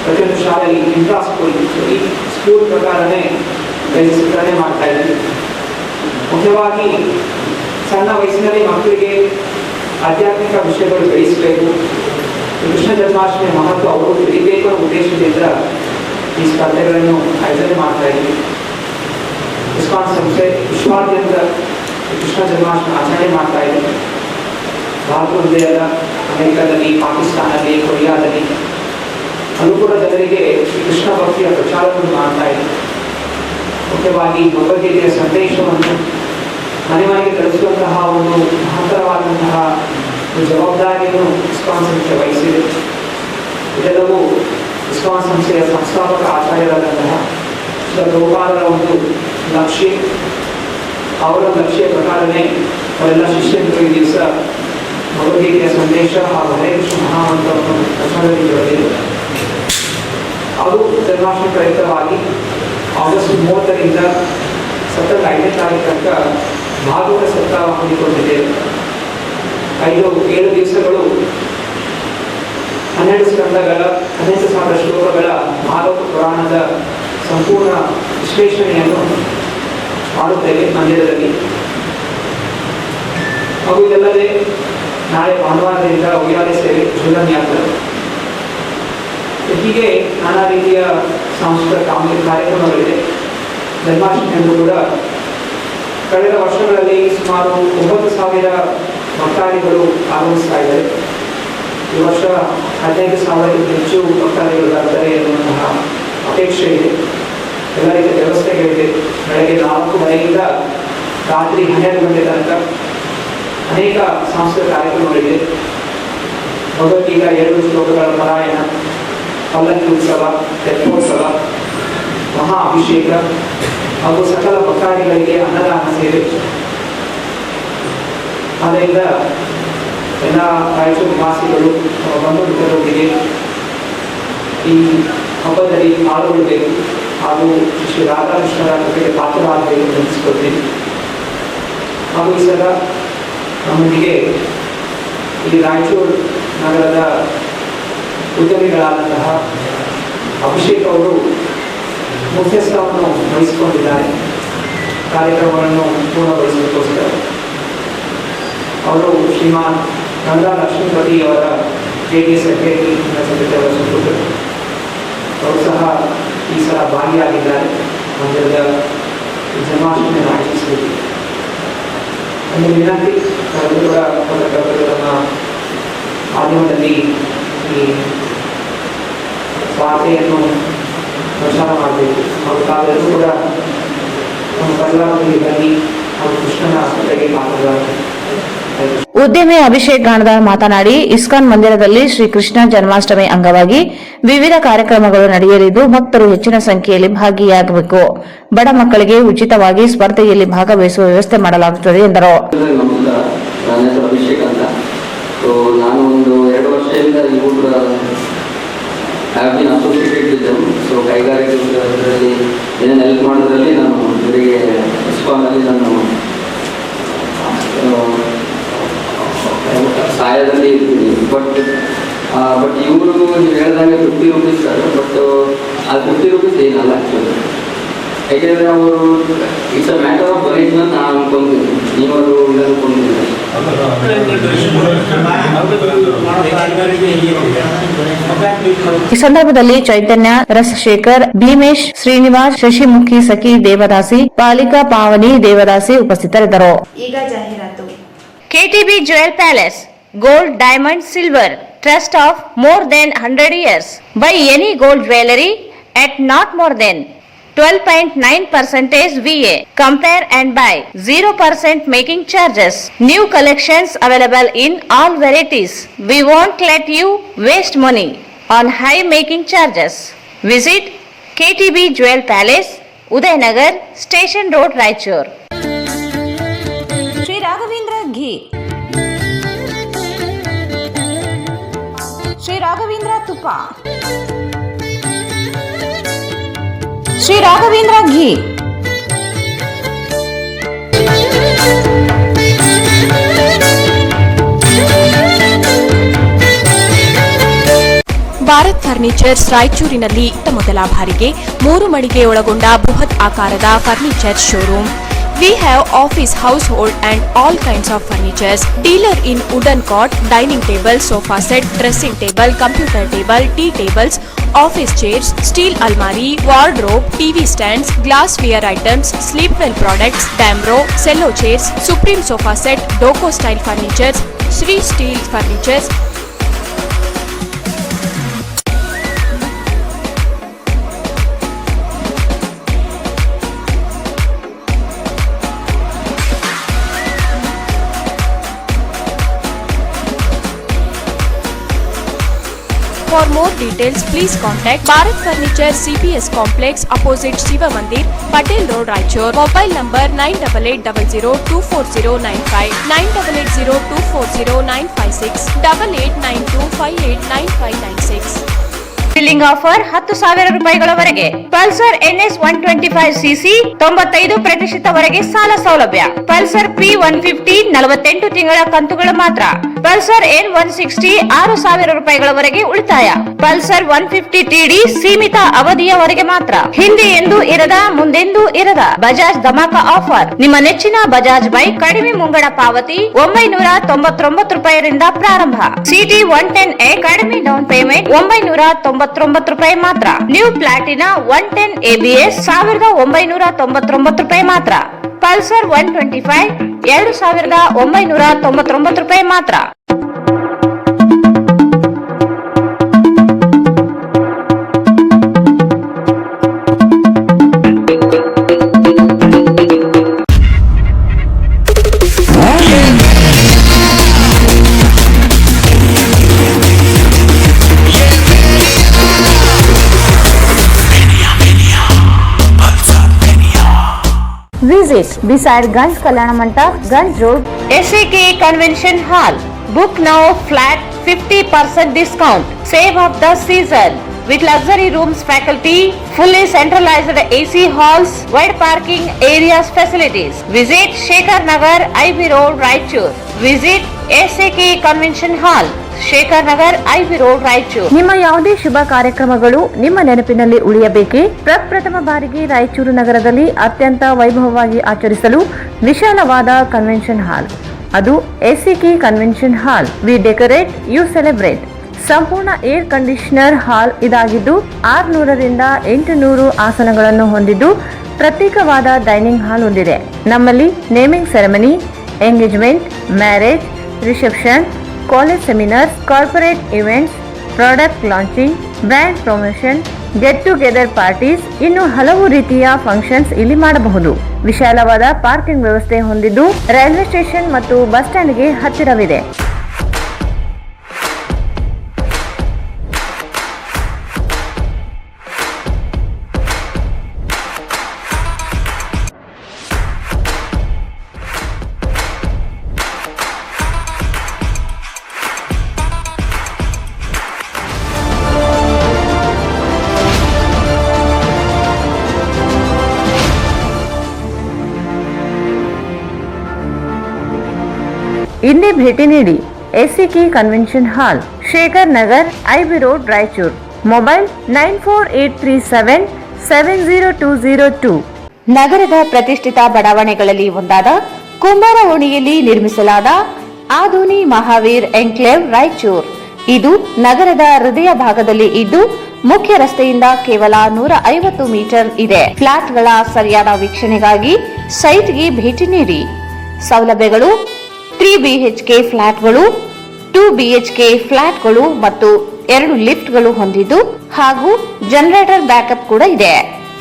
ಪ್ರತಿಯೊಂದು ಶಾಲೆಯಲ್ಲಿ ಇಂಟ್ರಾ ಸ್ಕೂಲ್, ಈ ಸ್ಕೂಲ್ ಪ್ರಕಾರನೇ ಪ್ರೈಸಸ್ ವಿತರಣೆ ಮಾಡ್ತಾ ಇದ್ದೀವಿ. ಮುಖ್ಯವಾಗಿ ಸಣ್ಣ ವಯಸ್ಸಿನಲ್ಲಿ ಮಕ್ಕಳಿಗೆ ಆಧ್ಯಾತ್ಮಿಕ ವಿಷಯಗಳು ಬೆಳೆಸಬೇಕು, ಕೃಷ್ಣ ಜನ್ಮಾಷ್ಟಮಿ ಮಹತ್ವ ಅವರು ತಿಳಿಬೇಕು ಅನ್ನೋ ಉದ್ದೇಶದಿಂದ ಈ ಸ್ಪರ್ಧೆಗಳನ್ನು ಆಯೋಜನೆ ಮಾಡ್ತಾ ಇದ್ದೀವಿ. ಇಸ್ಕಾನ್ ಸಂಸ್ಥೆ ವಿಶ್ವಾದ್ಯಂತ ಕೃಷ್ಣ ಜನ್ಮಾಷ್ಟಮಿ ಆಚರಣೆ ಮಾಡ್ತಾ ಇದೆ. ಭಾರತ ಒಂದೇ ಅಲ್ಲ, ಅಮೆರಿಕದಲ್ಲಿ, ಪಾಕಿಸ್ತಾನದಲ್ಲಿ, ಕೊರಿಯಾದಲ್ಲಿ ಅಲ್ಲೂ ಕೂಡ ಜನರಿಗೆ ಕೃಷ್ಣ ಭಕ್ತಿಯ ಪ್ರಚಾರವನ್ನು ಮಾಡ್ತಾ ಇದೆ. ಮುಖ್ಯವಾಗಿ ಭಗವದ್ಗೀತೆಯ ಸಂದೇಶವನ್ನು ಮನೆ ಮನೆಗೆ ತಲುಪಿಸುವಂತಹ ಒಂದು ಮಹತ್ತರವಾದಂತಹ ಜವಾಬ್ದಾರಿಯನ್ನು ಇಸ್ಕಾನ್ ಸಂಸ್ಥೆ ವಹಿಸಿದೆ. ಇದೆಲ್ಲವೂ ಇಸ್ಕಾನ್ ಸಂಸ್ಥೆಯ ಸಂಸ್ಥಾಪಕ ಆಚಾರ್ಯರಾದಂತಹ ಶ್ರೀ ಗೋಪಾಲರ ಒಂದು ಲಕ್ಷ್ಯ. ಅವರ ಲಕ್ಷ್ಯ ಪ್ರಕಾರನೇ ಅವರೆಲ್ಲ ಶಿಷ್ಯರು ಈ ದಿವಸ ಭಗವದ್ಗೀತೆಯ ಸಂದೇಶ ಹಾಗೂ ಹರೇ ಕೃಷ್ಣ ಮಹಾಮಂತ್ರವನ್ನು ಪ್ರಚಾರದಲ್ಲಿ ಬರೆದಿದೆ. ಅದು ಜನ್ಮಾಷ್ಟಮಿ ಪ್ರಯುಕ್ತವಾಗಿ ಆಗಸ್ಟ್ 30ರಿಂದ ಸೆಪ್ಟೆಂಬರ್ 5ನೇ ತಾರೀಕು ತನಕ ಭಾಗವತ ಸಪ್ತಾಹ ಹಮ್ಮಿಕೊಂಡಿದ್ದೇವೆ. 7 ದಿವಸಗಳು 12 ಸ್ಕಂದಗಳ 15,000 ಶ್ಲೋಕಗಳ ಭಾಗವತ ಪುರಾಣದ ಸಂಪೂರ್ಣ ವಿಶ್ಲೇಷಣೆಯನ್ನು ಮಾಡುತ್ತೇವೆ ಮಂದಿರದಲ್ಲಿ. ಹಾಗೂ ಇದಲ್ಲದೆ ನಾಳೆ ಭಾನುವಾರದಿಂದ ಉಯ್ಯಾಲೆ ಸೇವೆ, ಝುಲನ್ ಯಾತ್ರೆ, ಹೀಗೆ ನಾನಾ ರೀತಿಯ ಸಾಂಸ್ಕೃತಿಕ ಕಾರ್ಯಕ್ರಮಗಳಿದೆ. ಜನ್ಮಾಷ್ಟಮಿಯಂದು ಕೂಡ ಕಳೆದ ವರ್ಷಗಳಲ್ಲಿ ಸುಮಾರು 9,000 ಭಕ್ತಾದಿಗಳು ಆಗಮಿಸ್ತಾ ಇದ್ದಾರೆ. ಈ ವರ್ಷ 15,000ಕ್ಕೂ ಹೆಚ್ಚು ಭಕ್ತಾದಿಗಳು ಬರ್ತಾರೆ ಎನ್ನುವಂತಹ ಅಪೇಕ್ಷೆ ಇದೆ. ಎಲ್ಲ ರೀತಿಯ ವ್ಯವಸ್ಥೆಗಳಿದೆ. ಬೆಳಗ್ಗೆ 4:30ರಿಂದ ರಾತ್ರಿ 12 ಗಂಟೆ ತನಕ ಅನೇಕ ಸಾಂಸ್ಕೃತಿಕ ಕಾರ್ಯಕ್ರಮಗಳಿದೆ. ಭಗವದ್ಗೀತಾ 2 ಶ್ಲೋಕಗಳ ಪಾರಾಯಣ, ಪಲ್ಲಕ್ಕಿ ಉತ್ಸವ, ತೆಪ್ಪೋತ್ಸವ, ಮಹಾ ಅಭಿಷೇಕ ಹಾಗೂ ಸಕಲ ಭಕ್ತಾದಿಗಳಿಗೆ ಅನ್ನದಾನ ಸೇವೆ. ಆದ್ದರಿಂದ ಎಲ್ಲ ರಾಯಚೂರು ನಿವಾಸಿಗಳು ಬಂಧು ಮಿತ್ರರೊಂದಿಗೆ ಈ ಹಬ್ಬದಲ್ಲಿ ಪಾಲ್ಗೊಳ್ಳಬೇಕು ಹಾಗೂ ಶ್ರೀ ರಾಧಾಕೃಷ್ಣರ ಕೃಪೆಗೆ ಪಾತ್ರರಾಗಬೇಕು ನೆನೆಸಿಕೊಳ್ತೀನಿ. ಹಾಗೂ ಈ ಸಲ ನಮ್ಮೊಂದಿಗೆ ಈ ರಾಯಚೂರು ನಗರದ ಉದ್ಯಮಿಗಳಾದಂತಹ ಅಭಿಷೇಕ್ ಅವರು ಮುಖ್ಯಸ್ಥವನ್ನು ವಹಿಸಿಕೊಂಡಿದ್ದಾರೆ ಕಾರ್ಯಕ್ರಮಗಳನ್ನು ಪೂರ್ಣಗೊಳಿಸಲಿಕ್ಕೋಸ್ಕರ. ಅವರು ಶ್ರೀಮಾನ್ ನಂದಾ ಲಕ್ಷ್ಮೀಪತಿಯವರ JDS ಸೆಕ್ರೆಟರಿ ಅವರ ಸುಪುತ್ರರು. ಅವರು ಸಹ ಈ ಸಲ ಭಾಗಿಯಾಗಿದ್ದಾರೆ ಮಂದಿರದ ಜನ್ಮಾಷ್ಟಮಿಯನ್ನು ಆಚರಿಸಲಿಕ್ಕೆ. ಒಂದು ವಿನಂತಿ, ಅವರು ಕೂಡ ತಮ್ಮ ಮಾಧ್ಯಮದಲ್ಲಿ ಈ ವಾರ್ತೆಯನ್ನು ಪ್ರಚಾರ ಮಾಡಬೇಕು. ಹಾಗೂ ತಾವೆಲ್ಲರೂ ಕೂಡ ನಮ್ಮ ಪರಿವಾರದಲ್ಲಿ ಬನ್ನಿ ಹಾಗೂ ಕೃಷ್ಣನ ಕೃಪೆಗೆ ಪಾತ್ರರಾಗಬೇಕು. ಉದ್ಯಮಿ ಅಭಿಷೇಕ್ ಗಾಣದಾರ್ ಮಾತನಾಡಿ, ಇಸ್ಕಾನ್ ಮಂದಿರದಲ್ಲಿ ಶ್ರೀಕೃಷ್ಣ ಜನ್ಮಾಷ್ಟಮಿ ಅಂಗವಾಗಿ ವಿವಿಧ ಕಾರ್ಯಕ್ರಮಗಳು ನಡೆಯಲಿದ್ದು ಭಕ್ತರು ಹೆಚ್ಚಿನ ಸಂಖ್ಯೆಯಲ್ಲಿ ಭಾಗಿಯಾಗಬೇಕು. ಬಡ ಮಕ್ಕಳಿಗೆ ಉಚಿತವಾಗಿ ಸ್ಪರ್ಧೆಯಲ್ಲಿ ಭಾಗವಹಿಸುವ ವ್ಯವಸ್ಥೆ ಮಾಡಲಾಗುತ್ತದೆ ಎಂದರು. ನಮಸ್ಕಾರ, ನನ್ನ ಹೆಸರು ಅಭಿಷೇಕ್ ಅಂತ. ನಾನು ಒಂದು 2 ವರ್ಷದಿಂದ ಇವರು have been associated with them. So ಕೈಗಾರಿಕೆಗಳಲ್ಲಿ ಏನೇನು ಹೆಲ್ಪ್ ಮಾಡೋದ್ರಲ್ಲಿ ನಾನು ಇವರಿಗೆ ಇಸ್ಕಾನಲ್ಲಿ ನಾನು ಸಹಾಯದಲ್ಲಿ ಇರ್ತೀನಿ. ಬಟ್ ಇವರು ನೀವು ಹೇಳ್ದಂಗೆ 50 ರೂಪೀಸ್ ಸರ್. ಬಟ್ ಅದು 50 ರೂಪೀಸ್ ಏನಲ್ಲ ಆ್ಯಕ್ಚುಲಿ. ಯಾಕೆಂದರೆ ಅವರು it's a matter of donation ಅಂತ ನಾನು ಅನ್ಕೊಂತೀನಿ. ನೀವರು ಅನ್ಕೊಂತೀನಿ. ಈ ಸಂದರ್ಭದಲ್ಲಿ ಚೈತನ್ಯ, ರಸಶೇಖರ್, ಭೀಮೇಶ್, ಶ್ರೀನಿವಾಸ್, ಶಶಿಮುಖಿ, ಸಖಿ ದೇವದಾಸಿ, ಪಾಲಿಕಾ ಪಾವನಿ ದೇವದಾಸಿ ಉಪಸ್ಥಿತರಿದ್ದರು. ಈಗ ಜಾಹೀರಾತು. KTB jewel palace, gold, diamond, silver, trust of more than 100 years. Buy any gold jewellery at not more than 12.9% VA. Compare and buy. 0% making charges. New collections available in all varieties. We won't let you waste money on high making charges. Visit KTB Jewel Palace, Udayanagar, Station Road, Raichur. Sri Raghavendra Ghee, Sri Raghavendra Tupa, Sri Raghavendra Ghee, Bharat furnitures ರಾಯಚೂರಿನಲ್ಲಿ ಮೊದಲ ಬಾರಿಗೆ 3 ಮಳಿಗೆ ಒಳಗೊಂಡ ಬೃಹತ್ ಆಕಾರದ furniture showroom. We have office, household and all kinds of furnitures. Dealer in wooden cot, dining table, sofa set, dressing table, computer table, tea tables, office chairs, steel almari, wardrobe, TV stands, glassware items, sleepwell products, Damro, cello chairs, Supreme sofa set, Doco style furnitures, Sri steel furnitures. For more details, please contact Bharat Furniture CPS Complex opposite Shiva Mandir, Patel Road, Raichur. Mobile number 9880240959, 9880240956, 8892589596. Billing offer 10,000 ರೂಪಾಯಿಗಳವರೆಗೆ. Pulsar NS 125cc 95% ಸಾಲ ಸೌಲಭ್ಯ. Pulsar P150 48 ತಿಂಗಳ ಕಂತುಗಳು ಮಾತ್ರ. Pulsar N160 6,000 ರೂಪಾಯಿಗಳವರೆಗೆ ಉಳಿತಾಯ. Pulsar 150 TD ಸೀಮಿತ ಅವಧಿಯವರೆಗೆ ಮಾತ್ರ. ಹಿಂದೆ ಎಂದು ಇರದ, ಮುಂದೆಂದೂ ಇರದ ಬಜಾಜ್ ಧಮಾಕ ಆಫರ್. ನಿಮ್ಮ ನೆಚ್ಚಿನ ಬಜಾಜ್ ಬೈಕ್ ಕಡಿಮೆ ಮುಂಗಡ ಪಾವತಿ 999 ರೂಪಾಯಿರಿಂದ ಪ್ರಾರಂಭ. CT 110A ಕಡಿಮೆ ಡೌನ್ ಪೇಮೆಂಟ್ 999 ರೂಪಾಯಿ ಮಾತ್ರ. ನ್ಯೂ ಪ್ಲಾಟಿನಾ 110 ABS 1999 ರೂಪಾಯಿ ಮಾತ್ರ. ಪಲ್ಸರ್ 125 2,999 ರೂಪಾಯಿ ಮಾತ್ರ. Visit beside Ganj Kalyana Mandap, Ganj Road, SAK Convention Hall. Book now flat 50% discount. Save of the season with luxury rooms, faculty, fully centralized AC halls, wide parking areas, facilities. Visit Shekhar Nagar, IB Road, Raichur. Visit SAK Convention Hall, Shekhar Nagar, IB road, Raichur. ನಿಮ್ಮ ಯಾವುದೇ ಶುಭ ಕಾರ್ಯಕ್ರಮಗಳು ನಿಮ್ಮ ನೆನಪಿನಲ್ಲಿ ಉಳಿಯಬೇಕೇ? ಪ್ರಪ್ರಥಮ ಬಾರಿಗೆ ರಾಯಚೂರು ನಗರದಲ್ಲಿ ಅತ್ಯಂತ ವೈಭವವಾಗಿ ಆಚರಿಸಲು ವಿಶಾಲವಾದ ಕನ್ವೆನ್ಷನ್ ಹಾಲ್, ಅದು SAK convention hall. We decorate, you celebrate. ಸಂಪೂರ್ಣ ಏರ್ ಕಂಡೀಷನರ್ ಹಾಲ್ ಇದಾಗಿದ್ದು 600 ರಿಂದ 800 ಆಸನಗಳನ್ನು ಹೊಂದಿದ್ದು ಪ್ರತ್ಯೇಕವಾದ ಡೈನಿಂಗ್ ಹಾಲ್ ಹೊಂದಿದೆ. ನಮ್ಮಲ್ಲಿ naming ceremony, engagement, marriage, reception, college seminars, corporate events, product launching, brand promotion, get together parties, ಇನ್ನು ಹಲವು ರೀತಿಯ ಫಂಕ್ಷನ್ಸ್ ಇಲ್ಲಿ ಮಾಡಬಹುದು. ವಿಶಾಲವಾದ ಪಾರ್ಕಿಂಗ್ ವ್ಯವಸ್ಥೆ ಹೊಂದಿದ್ದು ರೈಲ್ವೆ ಸ್ಟೇಷನ್ ಮತ್ತು ಬಸ್ ಸ್ಟ್ಯಾಂಡ್ಗೆ ಹತ್ತಿರವಿದೆ. ಇಂದೇ ಭೇಟಿ ನೀಡಿ. SCK Convention Hall, Shekhar Nagar, IB Road, Raichur. Mobile 9483770202. ನಗರದ ಪ್ರತಿಷ್ಠಿತ ಬಡಾವಣೆಗಳಲ್ಲಿ ಒಂದಾದ ಕುಂಬಾರ ಓಣಿಯಲ್ಲಿ ನಿರ್ಮಿಸಲಾದ ಆಧುನಿ ಮಹಾವೀರ್ ಎನ್ಕ್ಲೇವ್ ರಾಯಚೂರ್. ಇದು ನಗರದ ಹೃದಯ ಭಾಗದಲ್ಲಿ ಇದ್ದು ಮುಖ್ಯ ರಸ್ತೆಯಿಂದ ಕೇವಲ 150 ಮೀಟರ್ ಇದೆ. ಫ್ಲಾಟ್ಗಳ ಸರಿಯಾದ ವೀಕ್ಷಣೆಗಾಗಿ ಸೈಟ್ಗೆ ಭೇಟಿ ನೀಡಿ. ಸೌಲಭ್ಯಗಳು 3 BHK ಫ್ಲಾಟ್ಗಳು, 2 BHK ಫ್ಲಾಟ್ಗಳು ಮತ್ತು 2 ಲಿಫ್ಟ್ಗಳು ಹೊಂದಿದ್ದು ಹಾಗೂ ಜನರೇಟರ್ ಬ್ಯಾಕಪ್ ಕೂಡ ಇದೆ.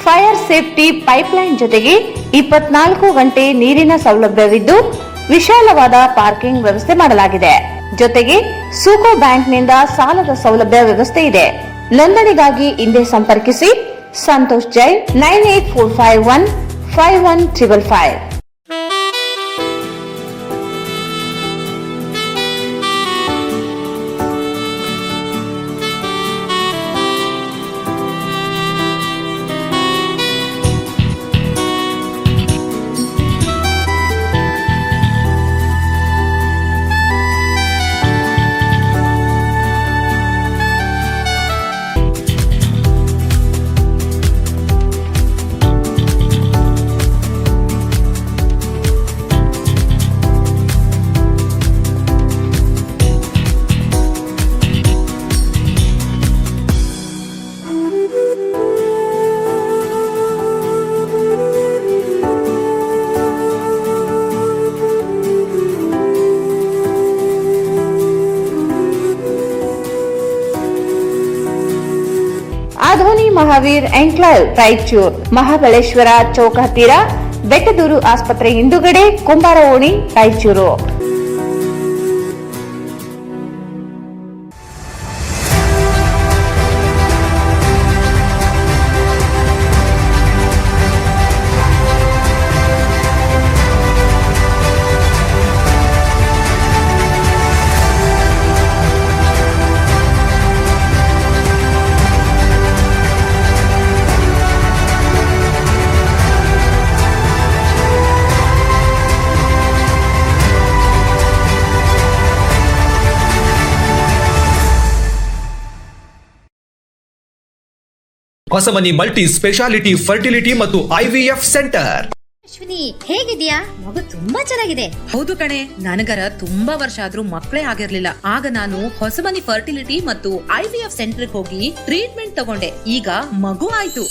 ಫೈರ್ ಸೇಫ್ಟಿ ಪೈಪ್ಲೈನ್ ಜೊತೆಗೆ 24 ಗಂಟೆ ನೀರಿನ ಸೌಲಭ್ಯವಿದ್ದು ವಿಶಾಲವಾದ ಪಾರ್ಕಿಂಗ್ ವ್ಯವಸ್ಥೆ ಮಾಡಲಾಗಿದೆ. ಜೊತೆಗೆ ಸೂಕೋ ಬ್ಯಾಂಕ್ನಿಂದ ಸಾಲದ ಸೌಲಭ್ಯ ವ್ಯವಸ್ಥೆ ಇದೆ. ನೋಂದಣಿಗಾಗಿ ಹಿಂದೆ ಸಂಪರ್ಕಿಸಿ ಸಂತೋಷ್ ಜೈನ್ 9845151555. ಆಧುನಿ ಮಹಾವೀರ್ ಎನ್ಕ್ಲೇವ್ ರಾಯಚೂರ್, ಮಹಾಬಲೇಶ್ವರ ಚೌಕ ಹತ್ತಿರ, ಬೆಟ್ಟದೂರು ಆಸ್ಪತ್ರೆ ಹಿಂದುಗಡೆ, ಕುಂಬಾರ ಓಣಿ, Raichur. Hosamani multi speciality fertility ಮತ್ತು IVF ಸೆಂಟರ್. ಅಶ್ವಿನಿ ಹೇಗಿದ್ಯಾ? ಮಗು ತುಂಬಾ ಚೆನ್ನಾಗಿದೆ. ಹೌದು ಕಣೆ, ನನಗರ ತುಂಬಾ ವರ್ಷ ಆದ್ರೂ ಮಕ್ಕಳೇ ಆಗಿರ್ಲಿಲ್ಲ. ಆಗ ನಾನು ಹೊಸಮನಿ ಫರ್ಟಿಲಿಟಿ ಮತ್ತು IVF ಸೆಂಟರ್ ಹೋಗಿ ಟ್ರೀಟ್ಮೆಂಟ್ ತಗೊಂಡೆ. ಈಗ ಮಗು ಆಯ್ತು.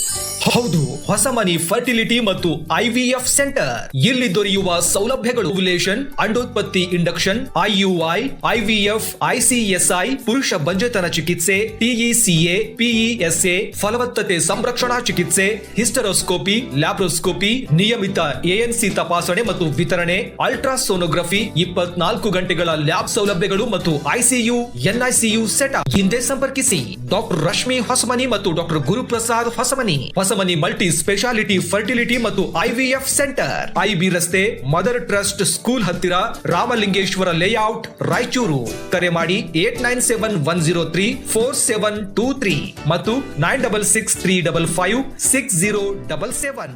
ಹೌದು, ಹೊಸಮನಿ ಫರ್ಟಿಲಿಟಿ ಮತ್ತು IVF ಸೆಂಟರ್. ಇಲ್ಲಿ ದೊರೆಯುವ ಸೌಲಭ್ಯಗಳು ಓವ್ಯುಲೇಷನ್, ಅಂಡೋತ್ಪತ್ತಿ ಇಂಡಕ್ಷನ್, IUI, IVF, ICSI, ಪುರುಷ ಬಂಜೆತನ ಚಿಕಿತ್ಸೆ, TECA, PESA, ಫಲವತ್ತತೆ ಸಂರಕ್ಷಣಾ ಚಿಕಿತ್ಸೆ, ಹಿಸ್ಟರೋಸ್ಕೋಪಿ, ಲ್ಯಾಪ್ರೋಸ್ಕೋಪಿ, ನಿಯಮಿತ ANC ತಪಾಸಣೆ ಮತ್ತು ವಿತರಣೆ, ಅಲ್ಟ್ರಾಸೋನೋಗ್ರಫಿ, 24 ಗಂಟೆಗಳ ಲ್ಯಾಬ್ ಸೌಲಭ್ಯಗಳು ಮತ್ತು ICU, NICU ಸೆಟಪ್. ಹಿಂದೆ ಸಂಪರ್ಕಿಸಿ ಡಾಕ್ಟರ್ ರಶ್ಮಿ ಹೊಸಮನಿ ಮತ್ತು doctor Guruprasad Hosamani. Hosamani multi speciality fertility ಮತ್ತು IVF ಸೆಂಟರ್, IB ರಸ್ತೆ, ಮದರ್ ಟ್ರಸ್ಟ್ ಸ್ಕೂಲ್ ಹತ್ತಿರ, ರಾಮಲಿಂಗೇಶ್ವರ ಲೇಔಟ್, ರಾಯಚೂರು. ಕರೆ ಮಾಡಿ 8971034723 ಮತ್ತು 9663556077.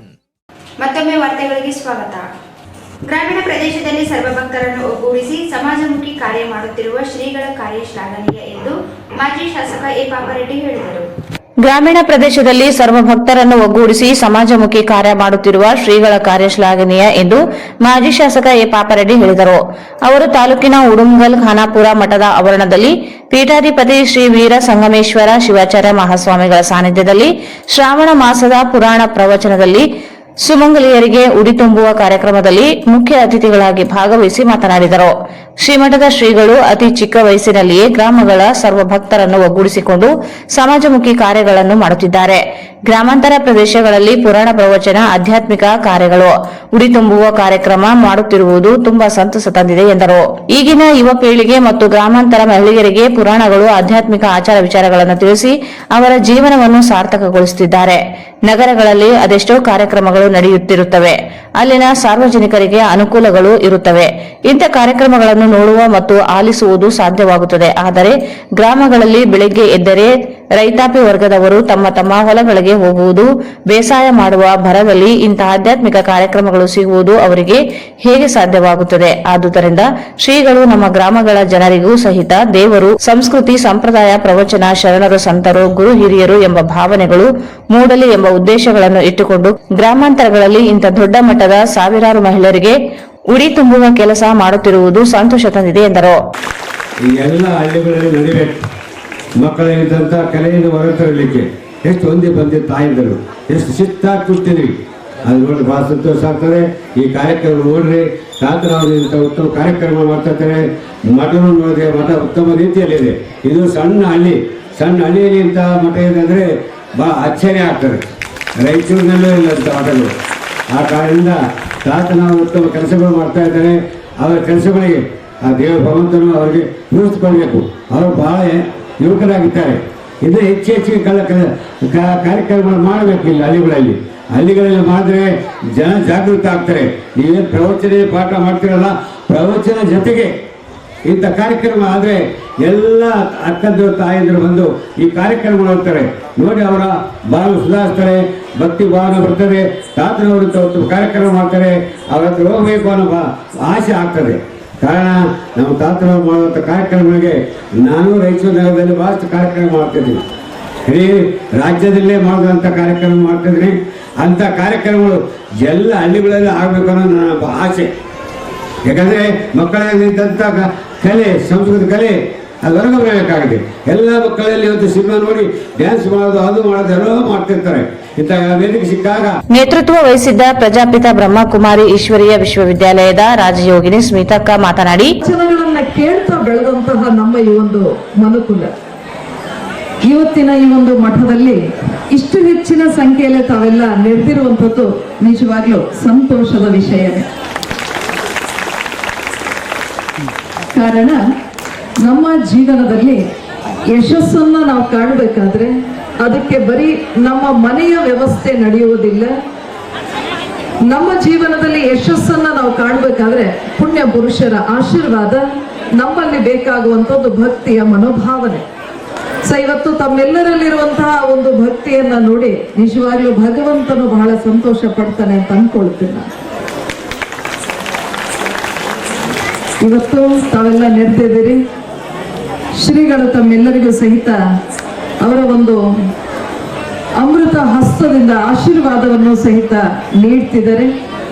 ಮತ್ತೊಮ್ಮೆ ವಾರ್ತೆಗಳಿಗೆ ಸ್ವಾಗತ. ಗ್ರಾಮೀಣ ಪ್ರದೇಶದಲ್ಲಿ ಸರ್ವಭಕ್ತರನ್ನು ಒಗ್ಗೂಡಿಸಿ ಸಮಾಜಮುಖಿ ಕಾರ್ಯ ಮಾಡುತ್ತಿರುವ ಶ್ರೀಗಳ ಕಾರ್ಯ ಶ್ಲಾಘನೀಯ ಎಂದು ಮಾಜಿ ಶಾಸಕ ಎ ಪಾಪರೆಡ್ಡಿ ಹೇಳಿದರು. ಗ್ರಾಮೀಣ ಪ್ರದೇಶದಲ್ಲಿ ಸರ್ವಭಕ್ತರನ್ನು ಒಗ್ಗೂಡಿಸಿ ಸಮಾಜಮುಖಿ ಕಾರ್ಯ ಮಾಡುತ್ತಿರುವ ಶ್ರೀಗಳ ಕಾರ್ಯ ಶ್ಲಾಘನೀಯ ಎಂದು ಮಾಜಿ ಶಾಸಕ ಎ ಪಾಪರೆಡ್ಡಿ ಹೇಳಿದರು. ಅವರು ತಾಲೂಕಿನ ಉಡುಂಗಲ್ ಖಾನಾಪುರ ಮಠದ ಆವರಣದಲ್ಲಿ ಪೀಠಾಧಿಪತಿ ಶ್ರೀ ವೀರ ಸಂಗಮೇಶ್ವರ ಶಿವಾಚಾರ್ಯ ಮಹಾಸ್ವಾಮಿಗಳ ಸಾನ್ನಿಧ್ಯದಲ್ಲಿ ಶ್ರಾವಣ ಮಾಸದ ಪುರಾಣ ಪ್ರವಚನದಲ್ಲಿ ಸುಮಂಗಲಿಯರಿಗೆ ಉಡಿ ತುಂಬುವ ಕಾರ್ಯಕ್ರಮದಲ್ಲಿ ಮುಖ್ಯ ಅತಿಥಿಗಳಾಗಿ ಭಾಗವಹಿಸಿ ಮಾತನಾಡಿದರು. ಶ್ರೀಮಠದ ಶ್ರೀಗಳು ಅತಿ ಚಿಕ್ಕ ವಯಸ್ಸಿನಲ್ಲಿಯೇ ಗ್ರಾಮಗಳ ಸರ್ವಭಕ್ತರನ್ನು ಒಗ್ಗೂಡಿಸಿಕೊಂಡು ಸಮಾಜಮುಖಿ ಕಾರ್ಯಗಳನ್ನು ಮಾಡುತ್ತಿದ್ದಾರೆ. ಗ್ರಾಮಾಂತರ ಪ್ರದೇಶಗಳಲ್ಲಿ ಪುರಾಣ ಪ್ರವಚನ, ಆಧ್ಯಾತ್ಮಿಕ ಕಾರ್ಯಗಳು, ಉಡಿ ತುಂಬುವ ಕಾರ್ಯಕ್ರಮ ಮಾಡುತ್ತಿರುವುದು ತುಂಬಾ ಸಂತಸ ತಂದಿದೆ ಎಂದರು. ಈಗಿನ ಯುವ ಪೀಳಿಗೆ ಮತ್ತು ಗ್ರಾಮಾಂತರ ಮಹಿಳೆಯರಿಗೆ ಪುರಾಣಗಳು, ಆಧ್ಯಾತ್ಮಿಕ ಆಚಾರ ವಿಚಾರಗಳನ್ನು ತಿಳಿಸಿ ಅವರ ಜೀವನವನ್ನು ಸಾರ್ಥಕಗೊಳಿಸುತ್ತಿದ್ದಾರೆ. ನಗರಗಳಲ್ಲಿ ಅದೆಷ್ಟೋ ಕಾರ್ಯಕ್ರಮಗಳು ನಡೆಯುತ್ತಿರುತ್ತವೆ. ಅಲ್ಲಿನ ಸಾರ್ವಜನಿಕರಿಗೆ ಅನುಕೂಲಗಳು ಇರುತ್ತವೆ. ಇಂಥ ಕಾರ್ಯಕ್ರಮಗಳನ್ನು ನೋಡುವ ಮತ್ತು ಆಲಿಸುವುದು ಸಾಧ್ಯವಾಗುತ್ತದೆ. ಆದರೆ ಗ್ರಾಮಗಳಲ್ಲಿ ಬೆಳಿಗ್ಗೆ ಎದ್ದರೆ ರೈತಾಪಿ ವರ್ಗದವರು ತಮ್ಮ ತಮ್ಮ ಹೊಲಗಳಿಗೆ ಹೋಗುವುದು, ಬೇಸಾಯ ಮಾಡುವ ಭರದಲ್ಲಿ ಇಂಥ ಆಧ್ಯಾತ್ಮಿಕ ಕಾರ್ಯಕ್ರಮಗಳು ಸಿಗುವುದು ಅವರಿಗೆ ಹೇಗೆ ಸಾಧ್ಯವಾಗುತ್ತದೆ? ಆದುದರಿಂದ ಶ್ರೀಗಳು ನಮ್ಮ ಗ್ರಾಮಗಳ ಜನರಿಗೂ ಸಹಿತ ದೇವರು, ಸಂಸ್ಕೃತಿ, ಸಂಪ್ರದಾಯ, ಪ್ರವಚನ, ಶರಣರು, ಸಂತರು, ಗುರು ಹಿರಿಯರು ಎಂಬ ಭಾವನೆಗಳು ಮೂಡಲಿ ಎಂಬ ಉದ್ದೇಶಗಳನ್ನು ಇಟ್ಟುಕೊಂಡು ಗ್ರಾಮಾಂತರಗಳಲ್ಲಿ ಇಂಥ ದೊಡ್ಡ ಮಟ್ಟದ ಸಾವಿರಾರು ಮಹಿಳೆಯರಿಗೆ ಉಡಿ ತುಂಬುವ ಕೆಲಸ ಮಾಡುತ್ತಿರುವುದು ಸಂತೋಷ ತಂದಿದೆ ಎಂದರು. ಈ ಎಲ್ಲ ಹಳ್ಳಿಗಳಲ್ಲಿ ನಡಿಬೇಕು. ಮಕ್ಕಳಿದ್ದಂಥ ಕಲೆಯನ್ನು ಹೊರತರಲಿಕ್ಕೆ ಎಷ್ಟು ಒಂದೇ ಬಂದಿ ತಾಯಿದರು ಎಷ್ಟು ಶಿಸ್ತಾಗಿ ಕೂರ್ತಿದ್ವಿ. ಅದು ನೋಡಿ ಭಾಳ ಸಂತೋಷ ಆಗ್ತದೆ. ಈ ಕಾರ್ಯಕ್ರಮ ನೋಡ್ರಿ, ತಾತನವರು ಇಂಥ ಉತ್ತಮ ಕಾರ್ಯಕ್ರಮ ಮಾಡ್ತಾ ಇರ್ತಾರೆ. ಮಠನೂ ನೋಡಿದ್ರೆ ಮಠ ಉತ್ತಮ ರೀತಿಯಲ್ಲಿದೆ. ಇದು ಸಣ್ಣ ಹಳ್ಳಿಯಲ್ಲಿ ಇಂಥ ಮಠ ಇದೆ ಅಂದರೆ ಭಾಳ ಆಶ್ಚರ್ಯ ಆಗ್ತದೆ. ರಾಯಚೂರಿನಲ್ಲೂ ಇಲ್ಲ ಅಂತ ಮಠಗಳು. ಆ ಕಾರಣದಿಂದ ತಾತನವರು ಉತ್ತಮ ಕೆಲಸಗಳು ಮಾಡ್ತಾ ಇದ್ದಾರೆ. ಅವರ ಕೆಲಸಗಳಿಗೆ ಆ ದೇವ ಭಗವಂತನು ಅವರಿಗೆ ಪೂರೈಸಿಕೊಳ್ಬೇಕು. ಅವರು ಬಹಳ ಯುವಕರಾಗಿದ್ದಾರೆ. ಇನ್ನೂ ಹೆಚ್ಚು ಕಾರ್ಯಕ್ರಮಗಳು ಮಾಡಬೇಕು. ಇಲ್ಲಿ ಹಳ್ಳಿಗಳಲ್ಲಿ ಮಾಡಿದ್ರೆ ಜನ ಜಾಗೃತ ಆಗ್ತಾರೆ. ನೀವೇನು ಪ್ರವಚನ ಪಾಠ ಮಾಡ್ತಿರಲ್ಲ, ಪ್ರವಚನ ಜೊತೆಗೆ ಇಂಥ ಕಾರ್ಯಕ್ರಮ ಆದರೆ ಎಲ್ಲ ಅಕ್ಕಂದರು ತಾಯಂದರು ಬಂದು ಈ ಕಾರ್ಯಕ್ರಮ ನೋಡ್ತಾರೆ. ನೋಡಿ ಅವರ ಭಾವ ಸುಧಾರಿಸ್ತಾರೆ, ಭಕ್ತಿ ಭಾವನೆ ಬರ್ತದೆ. ತಾತನವರು ಕಾರ್ಯಕ್ರಮ ಮಾಡ್ತಾರೆ, ಅವ್ರ ಹತ್ರ ಹೋಗಬೇಕು ಅನ್ನೋ ಆಸೆ ಆಗ್ತದೆ. ಕಾರಣ ನಮ್ಮ ತಾತನವರು ಮಾಡುವಂಥ ಕಾರ್ಯಕ್ರಮಗಳಿಗೆ ನಾನು ರಾಯಚೂರು ನಗರದಲ್ಲಿ ಭಾಳಷ್ಟು ಕಾರ್ಯಕ್ರಮ ಮಾಡ್ತಿದ್ದೀನಿ. ಇಡೀ ರಾಜ್ಯದಲ್ಲೇ ಮಾಡುವಂಥ ಕಾರ್ಯಕ್ರಮ ಮಾಡ್ತಿದ್ದೀನಿ. ಅಂಥ ಕಾರ್ಯಕ್ರಮಗಳು ಎಲ್ಲ ಹಳ್ಳಿಗಳಲ್ಲಿ ಆಗಬೇಕು ಅನ್ನೋದು ನನ್ನ ಆಸೆ. ಯಾಕಂದರೆ ಮಕ್ಕಳಲ್ಲಿದ್ದಂಥ ಕಲೆ, ಸಂಸ್ಕೃತ ಕಲೆ ಅದು ಹೊರಗೆ ಬರಬೇಕಾಗಿದೆ. ಎಲ್ಲ ಮಕ್ಕಳಲ್ಲಿ ಇವತ್ತು ಸಿನಿಮಾ ನೋಡಿ ಡ್ಯಾನ್ಸ್ ಮಾಡೋದು, ಅದು ಮಾಡೋದು ಎಲ್ಲೋ ಮಾಡ್ತಿರ್ತಾರೆ. ಇಂಥ ವೇದಿಕೆ ಸಿಕ್ಕಾಗ ನೇತೃತ್ವ ವಹಿಸಿದ್ದ ಪ್ರಜಾಪಿತ ಬ್ರಹ್ಮಕುಮಾರಿ ಈಶ್ವರೀಯ ವಿಶ್ವವಿದ್ಯಾಲಯದ ರಾಜಯೋಗಿನಿ ಸ್ಮಿತಕ್ಕ ಮಾತನಾಡಿ, ವಚನಗಳನ್ನ ಕೇಳ್ತಾ ಬೆಳೆದಂತಹ ನಮ್ಮ ಈ ಒಂದು ಮನುಕುಲ ಇವತ್ತಿನ ಈ ಒಂದು ಮಠದಲ್ಲಿ ಇಷ್ಟು ಹೆಚ್ಚಿನ ಸಂಖ್ಯೆಯಲ್ಲಿ ತಾವೆಲ್ಲ ನೆರೆದಿರುವಂಥದ್ದು ನಿಜವಾಗ್ಲೂ ಸಂತೋಷದ ವಿಷಯವೇ. ಕಾರಣ ನಮ್ಮ ಜೀವನದಲ್ಲಿ ಯಶಸ್ಸನ್ನ ನಾವು ಕಾಣಬೇಕಾದ್ರೆ ಅದಕ್ಕೆ ಬರೀ ನಮ್ಮ ಮನೆಯ ವ್ಯವಸ್ಥೆ ನಡೆಯುವುದಿಲ್ಲ. ನಮ್ಮ ಜೀವನದಲ್ಲಿ ಯಶಸ್ಸನ್ನ ನಾವು ಕಾಣಬೇಕಾದ್ರೆ ಪುಣ್ಯ ಪುರುಷರ ಆಶೀರ್ವಾದ ನಮ್ಮಲ್ಲಿ ಬೇಕಾಗುವಂಥದ್ದು ಭಕ್ತಿಯ ಮನೋಭಾವನೆ. ಇವತ್ತು ತಮ್ಮೆಲ್ಲರಲ್ಲಿರುವಂತಹ ಒಂದು ಭಕ್ತಿಯನ್ನ ನೋಡಿ ನಿಜವಾಗ್ಲೂ ಭಗವಂತನು ಬಹಳ ಸಂತೋಷ ಪಡ್ತಾನೆ ಅಂತ ಅನ್ಕೊಳ್ತೀನಿ ನಾನು. ಇವತ್ತು ತಾವೆಲ್ಲ ನೆರೆದಿದ್ದೀರಿ. ಶ್ರೀಗಳು ತಮ್ಮೆಲ್ಲರಿಗೂ ಸಹಿತ ಅವರ ಒಂದು ಅಮೃತ ಹಸ್ತದಿಂದ ಆಶೀರ್ವಾದವನ್ನು ಸಹಿತ ನೀಡ್ತಿದ್ದಾರೆ.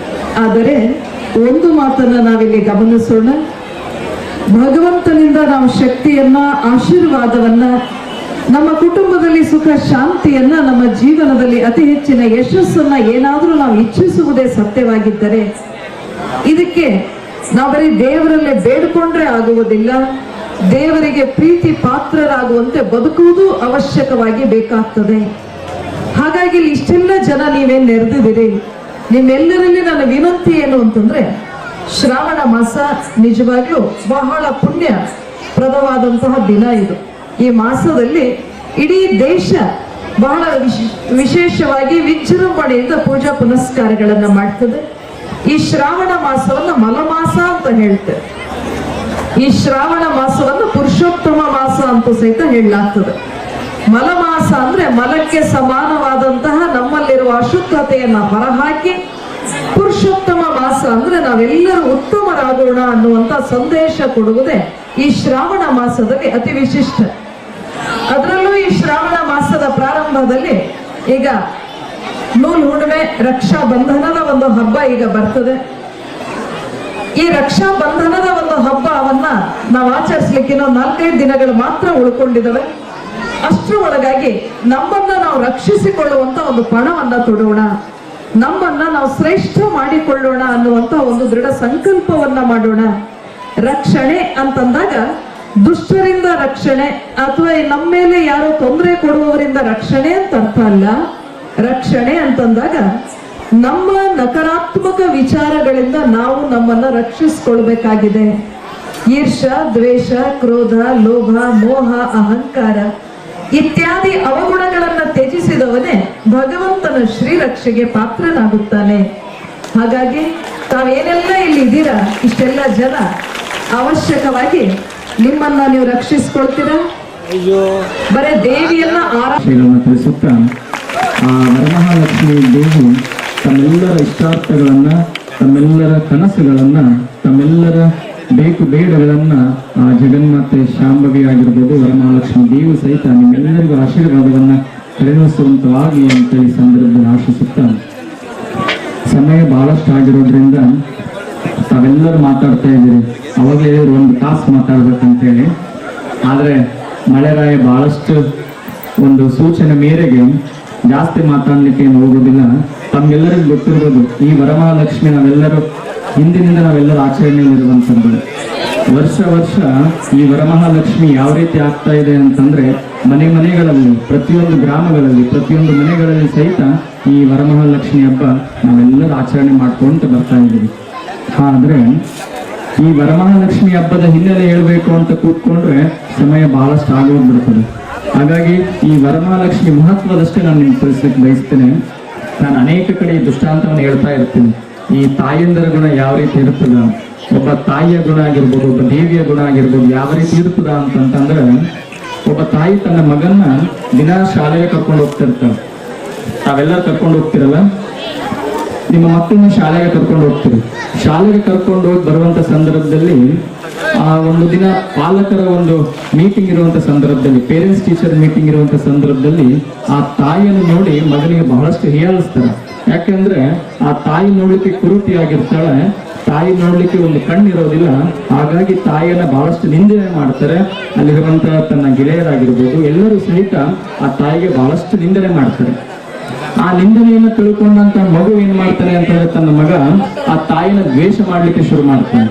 ಆದರೆ ಒಂದು ಮಾತನ್ನ ನಾವಿಲ್ಲಿ ಗಮನಿಸೋಣ, ಭಗವಂತನಿಂದ ನಾವು ಶಕ್ತಿಯನ್ನ, ಆಶೀರ್ವಾದವನ್ನ, ನಮ್ಮ ಕುಟುಂಬದಲ್ಲಿ ಸುಖ ಶಾಂತಿಯನ್ನ, ನಮ್ಮ ಜೀವನದಲ್ಲಿ ಅತಿ ಹೆಚ್ಚಿನ ಯಶಸ್ಸನ್ನ ಏನಾದರೂ ನಾವು ಇಚ್ಛಿಸುವುದೇ ಸತ್ಯವಾಗಿದ್ದರೆ ಇದಕ್ಕೆ ನಾವು ಬರೀ ದೇವರಲ್ಲೇ ಬೇಡಿಕೊಂಡ್ರೆ ಆಗುವುದಿಲ್ಲ. ದೇವರಿಗೆ ಪ್ರೀತಿ ಪಾತ್ರರಾಗುವಂತೆ ಬದುಕುವುದು ಅವಶ್ಯಕವಾಗಿ ಬೇಕಾಗ್ತದೆ. ಹಾಗಾಗಿ ಇಷ್ಟೆಲ್ಲ ಜನ ನೀವೇನು ನೆರೆದಿದ್ದೀರಿ, ನಿಮ್ಮೆಲ್ಲರಲ್ಲಿ ನನ್ನ ವಿನಂತಿ ಏನು ಅಂತಂದ್ರೆ, ಶ್ರಾವಣ ಮಾಸ ನಿಜವಾಗ್ಲೂ ಬಹಳ ಪುಣ್ಯ ಪ್ರದವಾದಂತಹ ದಿನ ಇದು. ಈ ಮಾಸದಲ್ಲಿ ಇಡೀ ದೇಶ ಬಹಳ ವಿಶೇಷವಾಗಿ ವಿಜೃಂಭಣೆಯಿಂದ ಪೂಜಾ ಪುನಸ್ಕಾರಗಳನ್ನ ಮಾಡ್ತದೆ. ಈ ಶ್ರಾವಣ ಮಾಸವನ್ನ ಮಲಮಾಸ ಅಂತ ಹೇಳ್ತೇವೆ. ಈ ಶ್ರಾವಣ ಮಾಸವನ್ನ ಪುರುಷೋತ್ತಮ ಮಾಸ ಅಂತ ಸಹಿತ ಹೇಳಲಾಗ್ತದೆ. ಮಲಮಾಸ ಅಂದ್ರೆ ಮಲಕ್ಕೆ ಸಮಾನವಾದಂತಹ ನಮ್ಮಲ್ಲಿರುವ ಅಶುದ್ಧತೆಯನ್ನ ಹೊರಹಾಕಿ, ಪುರುಷೋತ್ತಮ ಮಾಸ ಅಂದ್ರೆ ನಾವೆಲ್ಲರೂ ಉತ್ತಮರಾಗೋಣ ಅನ್ನುವಂತ ಸಂದೇಶ ಕೊಡುವುದೇ ಈ ಶ್ರಾವಣ ಮಾಸದಲ್ಲಿ ಅತಿ ವಿಶಿಷ್ಟ. ಅದರಲ್ಲೂ ಈ ಶ್ರಾವಣ ಮಾಸದ ಪ್ರಾರಂಭದಲ್ಲಿ ಈಗ ನೂಲ್ ಹುಣ್ಣಿಮೆ, ರಕ್ಷಾ ಬಂಧನದ ಒಂದು ಹಬ್ಬ ಈಗ ಬರ್ತದೆ. ಈ ರಕ್ಷಾ ಬಂಧನದ ಒಂದು ಹಬ್ಬವನ್ನ ನಾವು ಆಚರಿಸ್ಲಿಕ್ಕೆ ಇನ್ನೊಂದು 4-5 ದಿನಗಳು ಮಾತ್ರ ಉಳ್ಕೊಂಡಿದ್ದಾವೆ. ಅಷ್ಟರ ಒಳಗಾಗಿ ನಮ್ಮನ್ನ ನಾವು ರಕ್ಷಿಸಿಕೊಳ್ಳುವಂತ ಒಂದು ಪಣವನ್ನ ತೊಡೋಣ, ನಮ್ಮನ್ನ ನಾವು ಶ್ರೇಷ್ಠ ಮಾಡಿಕೊಳ್ಳೋಣ ಅನ್ನುವಂತ ಒಂದು ದೃಢ ಸಂಕಲ್ಪವನ್ನ ಮಾಡೋಣ. ರಕ್ಷಣೆ ಅಂತಂದಾಗ ದುಷ್ಟರಿಂದ ರಕ್ಷಣೆ ಅಥವಾ ನಮ್ಮ ಮೇಲೆ ಯಾರೋ ತೊಂದರೆ ಕೊಡುವವರಿಂದ ರಕ್ಷಣೆ ಅಂತ ಅರ್ಥ ಅಲ್ಲ. ರಕ್ಷಣೆ ಅಂತಂದಾಗ ನಮ್ಮ ನಕಾರಾತ್ಮಕ ವಿಚಾರಗಳಿಂದ ನಾವು ನಮ್ಮನ್ನ ರಕ್ಷಿಸಿಕೊಳ್ಬೇಕಾಗಿದೆ. ಈರ್ಷ, ದ್ವೇಷ, ಕ್ರೋಧ, ಲೋಭ, ಮೋಹ, ಅಹಂಕಾರ ಇತ್ಯಾದಿ ಅವಗುಣಗಳನ್ನ ತ್ಯಜಿಸಿ ಹುಟ್ಟಿದವನೇ ಭಗವಂತನ ಶ್ರೀರಕ್ಷೆಗೆ ಪಾತ್ರನಾಗುತ್ತಾನೆ. ಹಾಗಾಗಿ ತಾವೇನೆಲ್ಲ ಇಲ್ಲಿ ಇದ್ದೀರಾ, ಇಷ್ಟೆಲ್ಲ ಜನ ಅವಶ್ಯಕವಾಗಿ ನಿಮ್ಮನ್ನ ನೀವು ರಕ್ಷಿಸ್ಕೊಳ್ತೀರಾ. ಬರೇ ದೇವಿಯನ್ನ ತಿಳಿಸುತ್ತಾ ಆ ವರಮಹಾಲಕ್ಷ್ಮಿ ದೇವಿ ತಮ್ಮೆಲ್ಲರ ಇಷ್ಟಾರ್ಥಗಳನ್ನ, ತಮ್ಮೆಲ್ಲರ ಕನಸುಗಳನ್ನ, ತಮ್ಮೆಲ್ಲರ ಬೇಕು ಬೇಡಗಳನ್ನ ಆ ಜಗನ್ಮಾತೆ ಶಾಂಭವಿ ಆಗಿರ್ಬೋದು, ವರಮಹಾಲಕ್ಷ್ಮಿ ದೇವಿ ಸಹಿತ ನಿಮ್ಮೆಲ್ಲರಿಗೂ ಆಶೀರ್ವಾದವನ್ನ ಕರೆನಿಸುವಂತವಾಗಿ ಅಂತೇಳಿ ಸಂದರ್ಭದಲ್ಲಿ ಆಶಿಸುತ್ತಾ, ಸಮಯ ಬಹಳಷ್ಟು ಆಗಿರೋದ್ರಿಂದ ತಾವೆಲ್ಲರೂ ಮಾತಾಡ್ತಾ ಇದ್ದೀರಿ. ಅವಾಗಲೇ ಒಂದು ತಾಸು ಮಾತಾಡ್ಬೇಕಂತೇಳಿ, ಆದರೆ ಮಳೆರಾಯ ಬಹಳಷ್ಟು ಒಂದು ಸೂಚನೆ ಮೇರೆಗೆ ಜಾಸ್ತಿ ಮಾತಾಡ್ಲಿಕ್ಕೆ ಏನು ಹೋಗೋದಿಲ್ಲ. ತಮ್ಗೆಲ್ಲರಿಗೂ ಗೊತ್ತಿರ್ಬೋದು, ಈ ವರಮಹಾಲಕ್ಷ್ಮಿ ನಾವೆಲ್ಲರೂ ಹಿಂದಿನಿಂದ ನಾವೆಲ್ಲರೂ ಆಚರಣೆಯಲ್ಲಿರುವಂಥದ್ದು. ವರ್ಷ ವರ್ಷ ಈ ವರಮಹಾಲಕ್ಷ್ಮಿ ಯಾವ ರೀತಿ ಆಗ್ತಾ ಇದೆ ಅಂತಂದ್ರೆ, ಮನೆ ಮನೆಗಳಲ್ಲಿ, ಪ್ರತಿಯೊಂದು ಗ್ರಾಮಗಳಲ್ಲಿ, ಪ್ರತಿಯೊಂದು ಮನೆಗಳಲ್ಲಿ ಸಹಿತ ಈ ವರಮಹಾಲಕ್ಷ್ಮಿ ಹಬ್ಬ ನಾವೆಲ್ಲರೂ ಆಚರಣೆ ಮಾಡ್ಕೊಂತ ಬರ್ತಾ ಇದ್ದೀವಿ. ಆದ್ರೆ ಈ ವರಮಹಾಲಕ್ಷ್ಮಿ ಹಬ್ಬದ ಹಿನ್ನೆಲೆ ಹೇಳ್ಬೇಕು ಅಂತ ಕೂತ್ಕೊಂಡ್ರೆ ಸಮಯ ಬಹಳಷ್ಟು ಆಗೋಗ್ಬಿಡ್ತದೆ. ಹಾಗಾಗಿ ಈ ವರಮಹಾಲಕ್ಷ್ಮಿ ಮಹತ್ವದಷ್ಟೇ ನಾನು ನಿಮ್ಗೆ ತಿಳಿಸ್ಲಿಕ್ಕೆ ಬಯಸ್ತೇನೆ. ನಾನು ಅನೇಕ ಕಡೆ ಈ ದೃಷ್ಟಾಂತವನ್ನು ಹೇಳ್ತಾ ಇರ್ತೀನಿ. ಈ ತಾಯಂದರ ಗುಣ ಯಾವ ರೀತಿ ಇರ್ತದ, ಒಬ್ಬ ತಾಯಿಯ ಗುಣ ಆಗಿರ್ಬೋದು, ಒಬ್ಬ ದೇವಿಯ ಗುಣ ಆಗಿರ್ಬೋದು, ಯಾವ ರೀತಿ ಇರ್ತದ ಅಂತಂತಂದ್ರೆ, ಒಬ್ಬ ತಾಯಿ ತನ್ನ ಮಗನ್ನ ದಿನ ಶಾಲೆಗೆ ಕರ್ಕೊಂಡು ಹೋಗ್ತಿರ್ತಾಳೆ. ತಾವೆಲ್ಲರೂ ಕರ್ಕೊಂಡು ಹೋಗ್ತಿರಲ್ಲ, ನಿಮ್ಮ ಮಕ್ಕಳನ್ನ ಶಾಲೆಗೆ ಕರ್ಕೊಂಡು ಹೋಗ್ತೀರಿ. ಶಾಲೆಗೆ ಕರ್ಕೊಂಡು ಹೋಗಿ ಬರುವಂತ ಸಂದರ್ಭದಲ್ಲಿ ಆ ಒಂದು ದಿನ ಪಾಲಕರ ಒಂದು ಮೀಟಿಂಗ್ ಇರುವಂತ ಸಂದರ್ಭದಲ್ಲಿ, ಪೇರೆಂಟ್ಸ್ ಟೀಚರ್ ಮೀಟಿಂಗ್ ಇರುವಂತ ಸಂದರ್ಭದಲ್ಲಿ ಆ ತಾಯಿಯನ್ನು ನೋಡಿ ಮಗನಿಗೆ ಬಹಳಷ್ಟು ಹೀಯಾಳಿಸ್ತಾರೆ. ಯಾಕೆಂದ್ರೆ ಆ ತಾಯಿ ನೋಡ್ಲಿಕ್ಕೆ ಕುರುಪಿ ಆಗಿರ್ತಾಳೆ, ತಾಯಿ ನೋಡ್ಲಿಕ್ಕೆ ಒಂದು ಕಣ್ಣಿರೋದಿಲ್ಲ. ಹಾಗಾಗಿ ತಾಯಿಯನ್ನ ಬಹಳಷ್ಟು ನಿಂದನೆ ಮಾಡ್ತಾರೆ. ಅಲ್ಲಿರುವಂತಹ ತನ್ನ ಗೆಳೆಯರಾಗಿರ್ಬೋದು ಎಲ್ಲರೂ ಸಹಿತ ಆ ತಾಯಿಗೆ ಬಹಳಷ್ಟು ನಿಂದನೆ ಮಾಡ್ತಾರೆ. ಆ ನಿಂದನೆಯನ್ನು ತಿಳ್ಕೊಂಡಂತ ಮಗು ಏನ್ ಮಾಡ್ತಾನೆ ಅಂತಂದ್ರೆ, ತನ್ನ ಮಗ ಆ ತಾಯಿನ ದ್ವೇಷ ಮಾಡ್ಲಿಕ್ಕೆ ಶುರು ಮಾಡ್ತಾನೆ.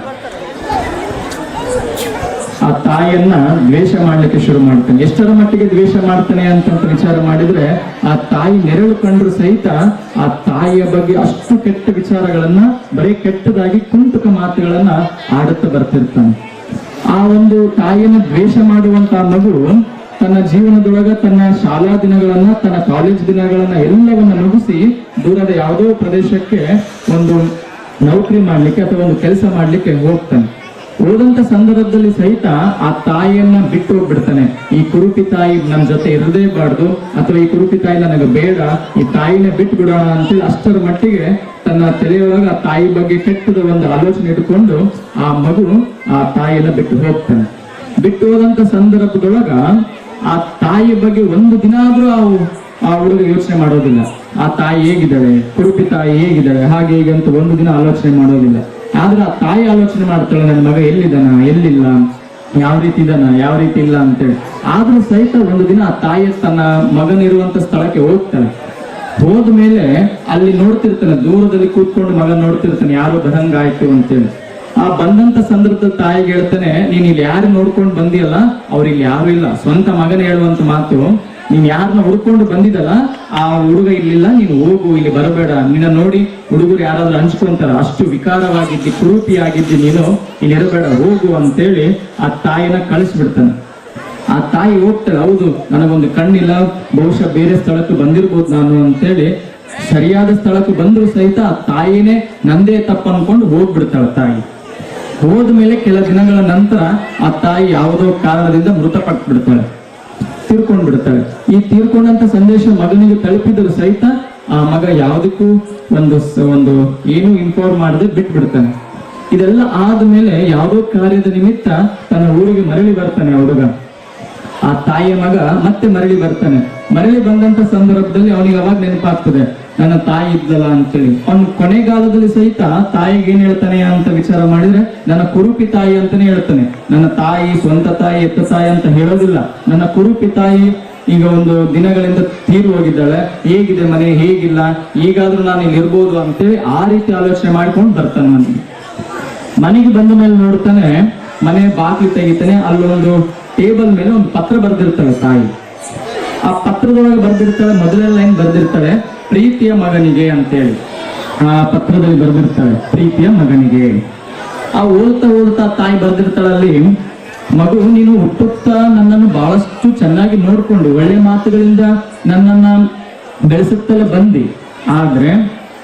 ಆ ತಾಯಿಯನ್ನ ದ್ವೇಷ ಮಾಡ್ಲಿಕ್ಕೆ ಶುರು ಮಾಡ್ತಾನೆ. ಎಷ್ಟರ ಮಟ್ಟಿಗೆ ದ್ವೇಷ ಮಾಡ್ತಾನೆ ಅಂತ ವಿಚಾರ ಮಾಡಿದ್ರೆ, ಆ ತಾಯಿ ನೆರಳು ಕಂಡ್ರು ಸಹಿತ ಆ ತಾಯಿಯ ಬಗ್ಗೆ ಅಷ್ಟು ಕೆಟ್ಟ ವಿಚಾರಗಳನ್ನ, ಬರೀ ಕೆಟ್ಟದಾಗಿ ಕುಂಟುಕ ಮಾತುಗಳನ್ನ ಆಡುತ್ತಾ ಬರ್ತಿರ್ತಾನೆ. ಆ ಒಂದು ತಾಯಿಯನ್ನು ದ್ವೇಷ ಮಾಡುವಂತ ಮಗು ತನ್ನ ಜೀವನದೊಳಗ ತನ್ನ ಶಾಲಾ ದಿನಗಳನ್ನ, ತನ್ನ ಕಾಲೇಜ್ ದಿನಗಳನ್ನ ಎಲ್ಲವನ್ನ ಮುಗಿಸಿ ದೂರದ ಯಾವುದೋ ಪ್ರದೇಶಕ್ಕೆ ಒಂದು ನೌಕರಿ ಮಾಡ್ಲಿಕ್ಕೆ ಅಥವಾ ಒಂದು ಕೆಲಸ ಮಾಡ್ಲಿಕ್ಕೆ ಹೋಗ್ತಾನೆ. ಹೋದಂತ ಸಂದರ್ಭದಲ್ಲಿ ಸಹಿತ ಆ ತಾಯಿಯನ್ನ ಬಿಟ್ಟು ಹೋಗ್ಬಿಡ್ತಾನೆ. ಈ ಕುರುಪಿ ತಾಯಿ ನನ್ನ ಜೊತೆ ಇರಲೇಬಾರ್ದು, ಅಥವಾ ಈ ಕುರುಪಿ ತಾಯಿ ನನಗೆ ಬೇಡ, ಈ ತಾಯಿನೇ ಬಿಟ್ಟು ಬಿಡೋಣ ಅಂತೇಳಿ ಅಷ್ಟರ ಮಟ್ಟಿಗೆ ತನ್ನ ತಲೆಯೊಳಗ ಆ ತಾಯಿ ಬಗ್ಗೆ ಕೆಟ್ಟದ ಒಂದು ಆಲೋಚನೆ ಇಟ್ಕೊಂಡು ಆ ಮಗು ಆ ತಾಯಿಯನ್ನ ಬಿಟ್ಟು ಹೋಗ್ತಾನೆ. ಬಿಟ್ಟು ಹೋದಂತ ಸಂದರ್ಭದೊಳಗ ಆ ತಾಯಿಯ ಬಗ್ಗೆ ಒಂದು ದಿನ ಆದ್ರೂ ಆ ಹುಡುಗ ಯೋಚನೆ ಮಾಡೋದಿಲ್ಲ. ಆ ತಾಯಿ ಹೇಗಿದ್ದಾಳೆ, ಕುರುಪಿ ತಾಯಿ ಹೇಗಿದ್ದಾಳೆ, ಹಾಗೆ ಹೀಗೆ ಅಂತ ಒಂದು ದಿನ ಆಲೋಚನೆ ಮಾಡೋದಿಲ್ಲ. ಆದ್ರೆ ಆ ತಾಯಿ ಆಲೋಚನೆ ಮಾಡ್ತಾಳೆ, ನನ್ನ ಮಗ ಎಲ್ಲಿದ್ದಾನ, ಎಲ್ಲಿಲ್ಲ, ಯಾವ ರೀತಿ ಇದ್ದಾನ, ಯಾವ ರೀತಿ ಇಲ್ಲ ಅಂತೇಳಿ. ಆದ್ರೂ ಸಹಿತ ಒಂದು ದಿನ ಆ ತಾಯಿ ತನ್ನ ಮಗನಿರುವಂತ ಸ್ಥಳಕ್ಕೆ ಹೋಗ್ತಾಳೆ. ಹೋದ್ಮೇಲೆ ಅಲ್ಲಿ ನೋಡ್ತಿರ್ತಾನೆ, ದೂರದಲ್ಲಿ ಕೂತ್ಕೊಂಡು ಮಗ ನೋಡ್ತಿರ್ತಾನೆ, ಯಾರು ಬರಂಗಾಯ್ತು ಅಂತೇಳಿ. ಆ ಬಂದಂತ ಸಂದರ್ಭದಲ್ಲಿ ತಾಯಿಗೆ ಹೇಳ್ತಾನೆ, ನೀನ್ ಇಲ್ಲಿ ಯಾರು ನೋಡ್ಕೊಂಡು ಬಂದಿಯಲ್ಲ, ಅವ್ರು ಇಲ್ಲಿ ಯಾರು ಇಲ್ಲ. ಸ್ವಂತ ಮಗನ ಹೇಳುವಂತ ಮಾತು, ನೀನ್ ಯಾರನ್ನ ಹುಡ್ಕೊಂಡು ಬಂದಿದಲ್ಲ ಆ ಹುಡುಗ ಇಲ್ಲಿಲ್ಲ, ನೀನು ಹೋಗು, ಇಲ್ಲಿ ಬರಬೇಡ, ನಿನ್ನ ನೋಡಿ ಹುಡುಗರು ಯಾರಾದ್ರೂ ಹಂಚ್ಕೊಂತಾರ, ಅಷ್ಟು ವಿಕಾರವಾಗಿದ್ದಿ, ಕುರೂಪಿ ಆಗಿದ್ದಿ, ನೀನು ಇಲ್ಲಿ ಇರಬೇಡ, ಹೋಗು ಅಂತೇಳಿ ಆ ತಾಯಿನ ಕಳಿಸ್ಬಿಡ್ತಾನೆ. ಆ ತಾಯಿ ಹೋಗ್ತಾಳೆ, ಹೌದು ನನಗೊಂದು ಕಣ್ಣಿಲ್ಲ, ಬಹುಶಃ ಬೇರೆ ಸ್ಥಳಕ್ಕೆ ಬಂದಿರ್ಬೋದು ನಾನು ಅಂತೇಳಿ ಸರಿಯಾದ ಸ್ಥಳಕ್ಕೆ ಬಂದ್ರು ಸಹಿತ ಆ ತಾಯಿನೇ ನಂದೇ ತಪ್ಪು ಅನ್ಕೊಂಡು ಹೋಗ್ಬಿಡ್ತಾಳೆ. ತಾಯಿ ಹೋದ್ಮೇಲೆ ಕೆಲ ದಿನಗಳ ನಂತರ ಆ ತಾಯಿ ಯಾವುದೋ ಕಾರಣದಿಂದ ಮೃತಪಟ್ಟು ಬಿಡ್ತಾಳೆ, ತೀರ್ಕೊಂಡ್ ಬಿಡ್ತಾಳೆ. ಈ ತೀರ್ಕೊಂಡಂತ ಸಂದೇಶ ಮಗನಿಗೆ ತಲುಪಿದ್ರು ಸಹಿತ ಆ ಮಗ ಯಾವುದಕ್ಕೂ ಒಂದು ಏನು ಇನ್ಫಾರ್ಮ್ ಮಾಡದೆ ಬಿಟ್ಟು ಬಿಡ್ತಾನೆ. ಇದೆಲ್ಲ ಆದ್ಮೇಲೆ ಯಾವುದೋ ಕಾರ್ಯದ ನಿಮಿತ್ತ ತನ್ನ ಊರಿಗೆ ಮರಳಿ ಬರ್ತಾನೆ ಹುಡುಗ. ಆ ತಾಯಿಯ ಮಗ ಮತ್ತೆ ಮರಳಿ ಬರ್ತಾನೆ. ಮರಳಿ ಬಂದಂತ ಸಂದರ್ಭದಲ್ಲಿ ಅವನಿಗೆ ಅವಾಗ ನೆನಪಾಗ್ತದೆ, ನನ್ನ ತಾಯಿ ಇದ್ದಲ್ಲ ಅಂತೇಳಿ. ಅವನು ಕೊನೆಗಾಲದಲ್ಲಿ ಸಹಿತ ತಾಯಿಗೆ ಏನ್ ಹೇಳ್ತಾನೆ ಅಂತ ವಿಚಾರ ಮಾಡಿದ್ರೆ, ನನ್ನ ಕುರುಪಿ ತಾಯಿ ಅಂತಾನೆ ಹೇಳ್ತಾನೆ. ನನ್ನ ತಾಯಿ ಸ್ವಂತ ತಾಯಿ, ಎತ್ತ ತಾಯಿ ಅಂತ ಹೇಳೋದಿಲ್ಲ. ನನ್ನ ಕುರುಪಿ ತಾಯಿ ಈಗ ಒಂದು ದಿನಗಳಿಂದ ತೀರು ಹೋಗಿದ್ದಾಳೆ, ಹೇಗಿದೆ ಮನೆ, ಹೇಗಿಲ್ಲ, ಈಗಾದ್ರೂ ನಾನು ಇಲ್ಲಿ ಇರ್ಬೋದು ಅಂತೇಳಿ ಆ ರೀತಿ ಆಲೋಚನೆ ಮಾಡ್ಕೊಂಡು ಬರ್ತಾನೆ ಮನೆಗೆ. ಮನೆಗೆ ಬಂದ ಮೇಲೆ ನೋಡ್ತಾನೆ, ಮನೆ ಬಾಗಿಲು ತೆಗಿತಾನೆ, ಅಲ್ಲೊಂದು ಟೇಬಲ್ ಮೇಲೆ ಒಂದು ಪತ್ರ ಬರ್ದಿರ್ತಾಳೆ ತಾಯಿ. ಆ ಪತ್ರದೊಳಗೆ ಬರ್ದಿರ್ತಾಳೆ, ಮೊದಲನೇ ಲೈನ್ ಬರ್ದಿರ್ತಾಳೆ, ಪ್ರೀತಿಯ ಮಗನಿಗೆ ಅಂತೇಳಿ. ಆ ಪತ್ರದಲ್ಲಿ ಬರ್ದಿರ್ತಾಳೆ, ಪ್ರೀತಿಯ ಮಗನಿಗೆ. ಆ ಓದ್ತಾ ತಾಯಿ ಬರ್ದಿರ್ತಾಳಲ್ಲಿ, ಮಗು ನೀನು ಹುಟ್ಟುತ್ತಾ ನನ್ನನ್ನು ಬಹಳಷ್ಟು ಚೆನ್ನಾಗಿ ನೋಡ್ಕೊಂಡು ಒಳ್ಳೆ ಮಾತುಗಳಿಂದ ನನ್ನನ್ನ ಬೆಳೆಸುತ್ತಲೇ ಬಂದಿ. ಆದ್ರೆ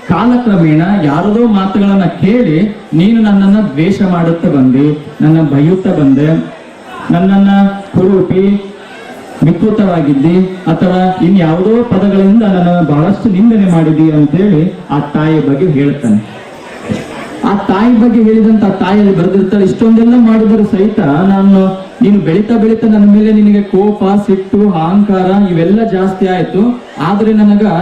ಕಾಲಕ್ರಮೇಣ ಯಾರದೋ ಮಾತುಗಳನ್ನ ಕೇಳಿ ನೀನು ನನ್ನನ್ನ ದ್ವೇಷ ಮಾಡುತ್ತಾ ಬಂದಿ, ನನ್ನ ಬೈಯುತ್ತಾ ಬಂದೆ, ನನ್ನನ್ನ ಕುರೂಪಿ ವಿಕೃತವಾಗಿದ್ದಿ ಅಥವಾ ಇನ್ಯಾವುದೋ ಪದಗಳಿಂದ ನನ್ನನ್ನು ಬಹಳಷ್ಟು ನಿಂದನೆ ಮಾಡಿದಿ ಅಂತೇಳಿ ಆ ತಾಯಿಯ ಬಗ್ಗೆ ಹೇಳ್ತಾನೆ. ಆ ತಾಯಿ ಬಗ್ಗೆ ಹೇಳಿದಂತ ತಾಯಿಯಲ್ಲಿ ಬರೆದಿರ್ತಾಳೆ, ಇಷ್ಟೊಂದೆಲ್ಲ ಮಾಡಿದರೂ ಸಹಿತ ನೀನು ಬೆಳೀತಾ ಬೆಳೀತಾ ನನ್ನ ಮೇಲೆ ನಿನಗೆ ಕೋಪ, ಸಿಟ್ಟು, ಅಹಂಕಾರ ಇವೆಲ್ಲ ಜಾಸ್ತಿ ಆಯ್ತು. ಆದ್ರೆ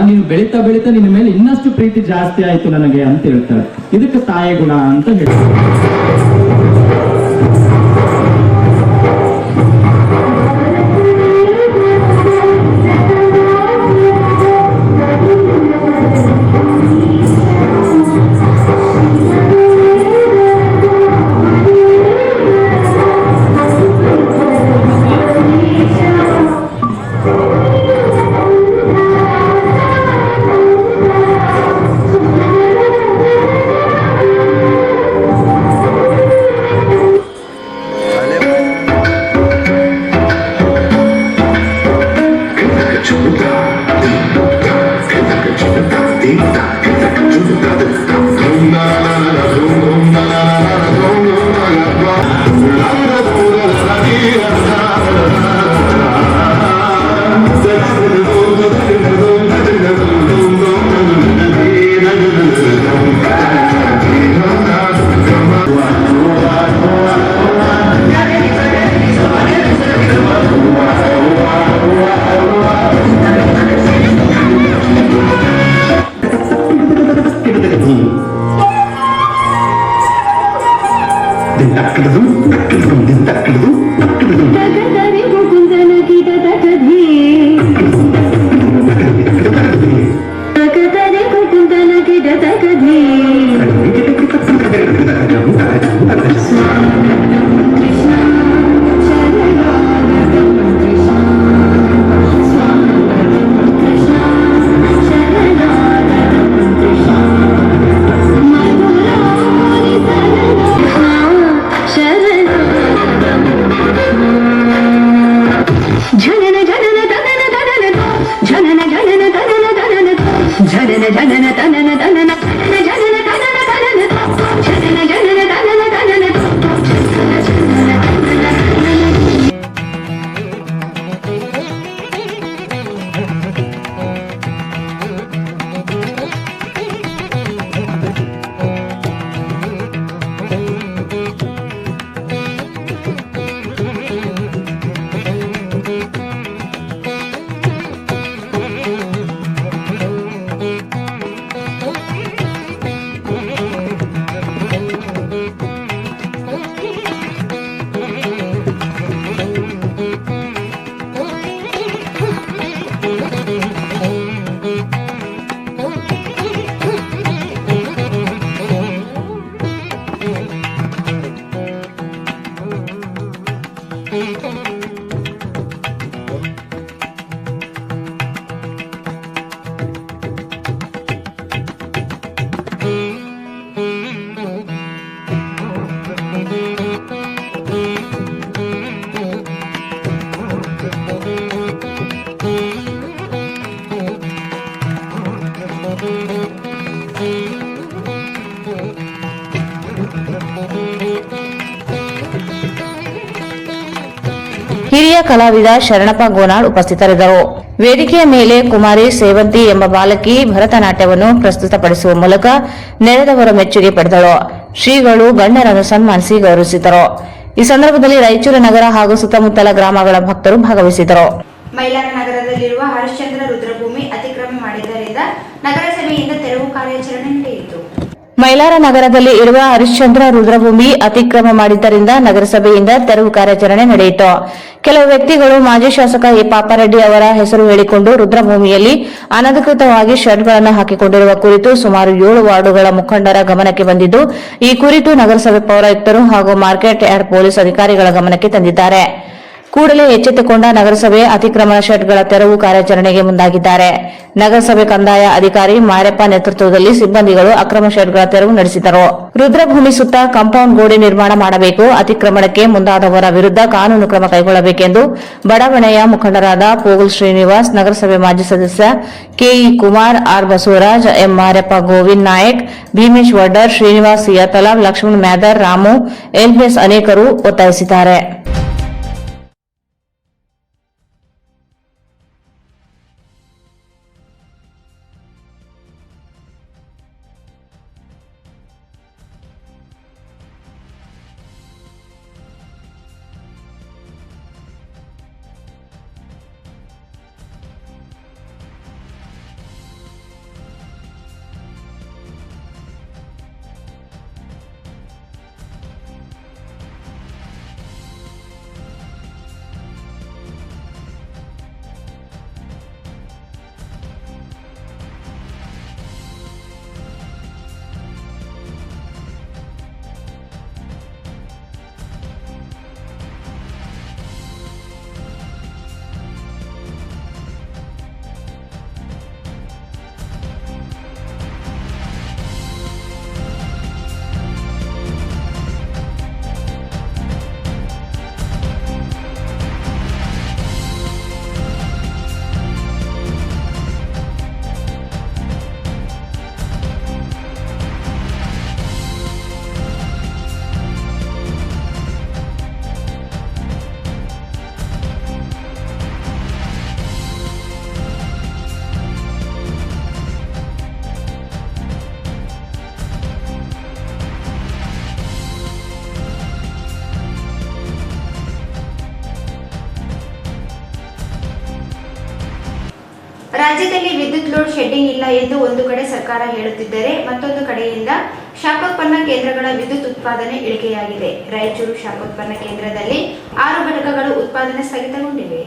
ನೀನು ಬೆಳೀತಾ ಬೆಳೀತಾ ನಿನ್ನ ಮೇಲೆ ಇನ್ನಷ್ಟು ಪ್ರೀತಿ ಜಾಸ್ತಿ ಆಯ್ತು ನನಗೆ ಅಂತ ಹೇಳ್ತಾಳೆ. ಇದಕ್ಕೆ ತಾಯಿ ಗುಣ ಅಂತ ಹೇಳ್ತಾರೆ. ಹಿರಿಯ ಕಲಾವಿದ ಶರಣಪ್ಪ ಗೋನಾಳ್ ಉಪಸ್ಥಿತರಿದ್ದರು. ವೇದಿಕೆಯ ಮೇಲೆ ಕುಮಾರಿ ಸೇವಂತಿ ಎಂಬ ಬಾಲಕಿ ಭರತನಾಟ್ಯವನ್ನು ಪ್ರಸ್ತುತಪಡಿಸುವ ಮೂಲಕ ನೆರೆದವರ ಮೆಚ್ಚುಗೆ ಪಡೆದಳು. ಶ್ರೀಗಳು ಗಣ್ಯರನ್ನು ಸನ್ಮಾನಿಸಿ ಗೌರವಿಸಿದರು. ಈ ಸಂದರ್ಭದಲ್ಲಿ ರಾಯಚೂರು ನಗರ ಹಾಗೂ ಸುತ್ತಮುತ್ತಲ ಗ್ರಾಮಗಳ ಭಕ್ತರು ಭಾಗವಹಿಸಿದರು. ಮೈಲಾರ ನಗರದಲ್ಲಿರುವ ಹರಿಶ್ಚಂದ್ರ ರುದ್ರಭೂಮಿ ಅತಿಕ್ರಮ ಮಾಡಿದ್ದರಿಂದ ನಗರಸಭೆಯಿಂದ ತೆರವು ಕಾರ್ಯಾಚರಣೆ ನಡೆಯಿತು. ಮೈಲಾರ ನಗರದಲ್ಲಿ ಇರುವ ಹರಿಶ್ಚಂದ್ರ ರುದ್ರಭೂಮಿ ಅತಿಕ್ರಮ ಮಾಡಿದ್ದರಿಂದ ನಗರಸಭೆಯಿಂದ ತೆರವು ಕಾರ್ಯಾಚರಣೆ ನಡೆಯಿತು. ಕೆಲವು ವ್ಯಕ್ತಿಗಳು ಮಾಜಿ ಶಾಸಕ ಎ ಪಾಪಾರೆಡ್ಡಿ ಅವರ ಹೆಸರು ಹೇಳಿಕೊಂಡು ರುದ್ರಭೂಮಿಯಲ್ಲಿ ಅನಧಿಕೃತವಾಗಿ ಶೆಡ್ಗಳನ್ನು ಹಾಕಿಕೊಂಡಿರುವ ಕುರಿತು ಸುಮಾರು 7 ವಾರ್ಡುಗಳ ಮುಖಂಡರ ಗಮನಕ್ಕೆ ಬಂದಿದ್ದು, ಈ ಕುರಿತು ನಗರಸಭೆ ಪೌರಾಯುಕ್ತರು ಹಾಗೂ ಮಾರ್ಕೆಟ್ ಯಾರ್ಡ್ ಪೊಲೀಸ್ ಅಧಿಕಾರಿಗಳ ಗಮನಕ್ಕೆ ತಂದಿದ್ದಾರೆ. ಕೂಡಲೇ ಎಚ್ಚೆತ್ತುಕೊಂಡ ನಗರಸಭೆ ಅತಿಕ್ರಮಣ ಶೆಡ್ಗಳ ತೆರವು ಕಾರ್ಯಾಚರಣೆಗೆ ಮುಂದಾಗಿದ್ದಾರೆ. ನಗರಸಭೆ ಕಂದಾಯ ಅಧಿಕಾರಿ ಮಾರೆಪ್ಪ ನೇತೃತ್ವದಲ್ಲಿ ಸಿಬ್ಬಂದಿಗಳು ಅಕ್ರಮ ಶೆಡ್ಗಳ ತೆರವು ನಡೆಸಿದರು. ರುದ್ರಭೂಮಿ ಸುತ್ತ ಕಾಂಪೌಂಡ್ ಗೋಡೆ ನಿರ್ಮಾಣ ಮಾಡಬೇಕು, ಅತಿಕ್ರಮಣಕ್ಕೆ ಮುಂದಾದವರ ವಿರುದ್ಧ ಕಾನೂನು ಕ್ರಮ ಕೈಗೊಳ್ಳಬೇಕೆಂದು ಬಡಾವಣೆಯ ಮುಖಂಡರಾದ ಪೋಗುಲ್ ಶ್ರೀನಿವಾಸ್, ನಗರಸಭೆ ಮಾಜಿ ಸದಸ್ಯ K E Kumar, R Basavaraj, M Mareppa, Govind Nayak, Bhimesh Vaddar, Srinivas Siyatala, Lakshman Myadar, Ramu, L B S ಅನೇಕರು ಒತ್ತಾಯಿಸಿದ್ದಾರೆ. ರಾಜ್ಯದಲ್ಲಿ ವಿದ್ಯುತ್ ಲೋಡ್ ಶೆಡ್ಡಿಂಗ್ ಇಲ್ಲ ಎಂದು ಒಂದು ಕಡೆ ಸರ್ಕಾರ ಹೇಳುತ್ತಿದ್ದರೆ ಮತ್ತೊಂದು ಕಡೆಯಿಂದ ಶಾಖೋತ್ಪನ್ನ ಕೇಂದ್ರಗಳ ವಿದ್ಯುತ್ ಉತ್ಪಾದನೆ ಇಳಿಕೆಯಾಗಿದೆ. ರಾಯಚೂರು ಶಾಖೋತ್ಪನ್ನ ಕೇಂದ್ರದಲ್ಲಿ 6 ಘಟಕಗಳು ಉತ್ಪಾದನೆ ಸ್ಥಗಿತಗೊಂಡಿವೆ.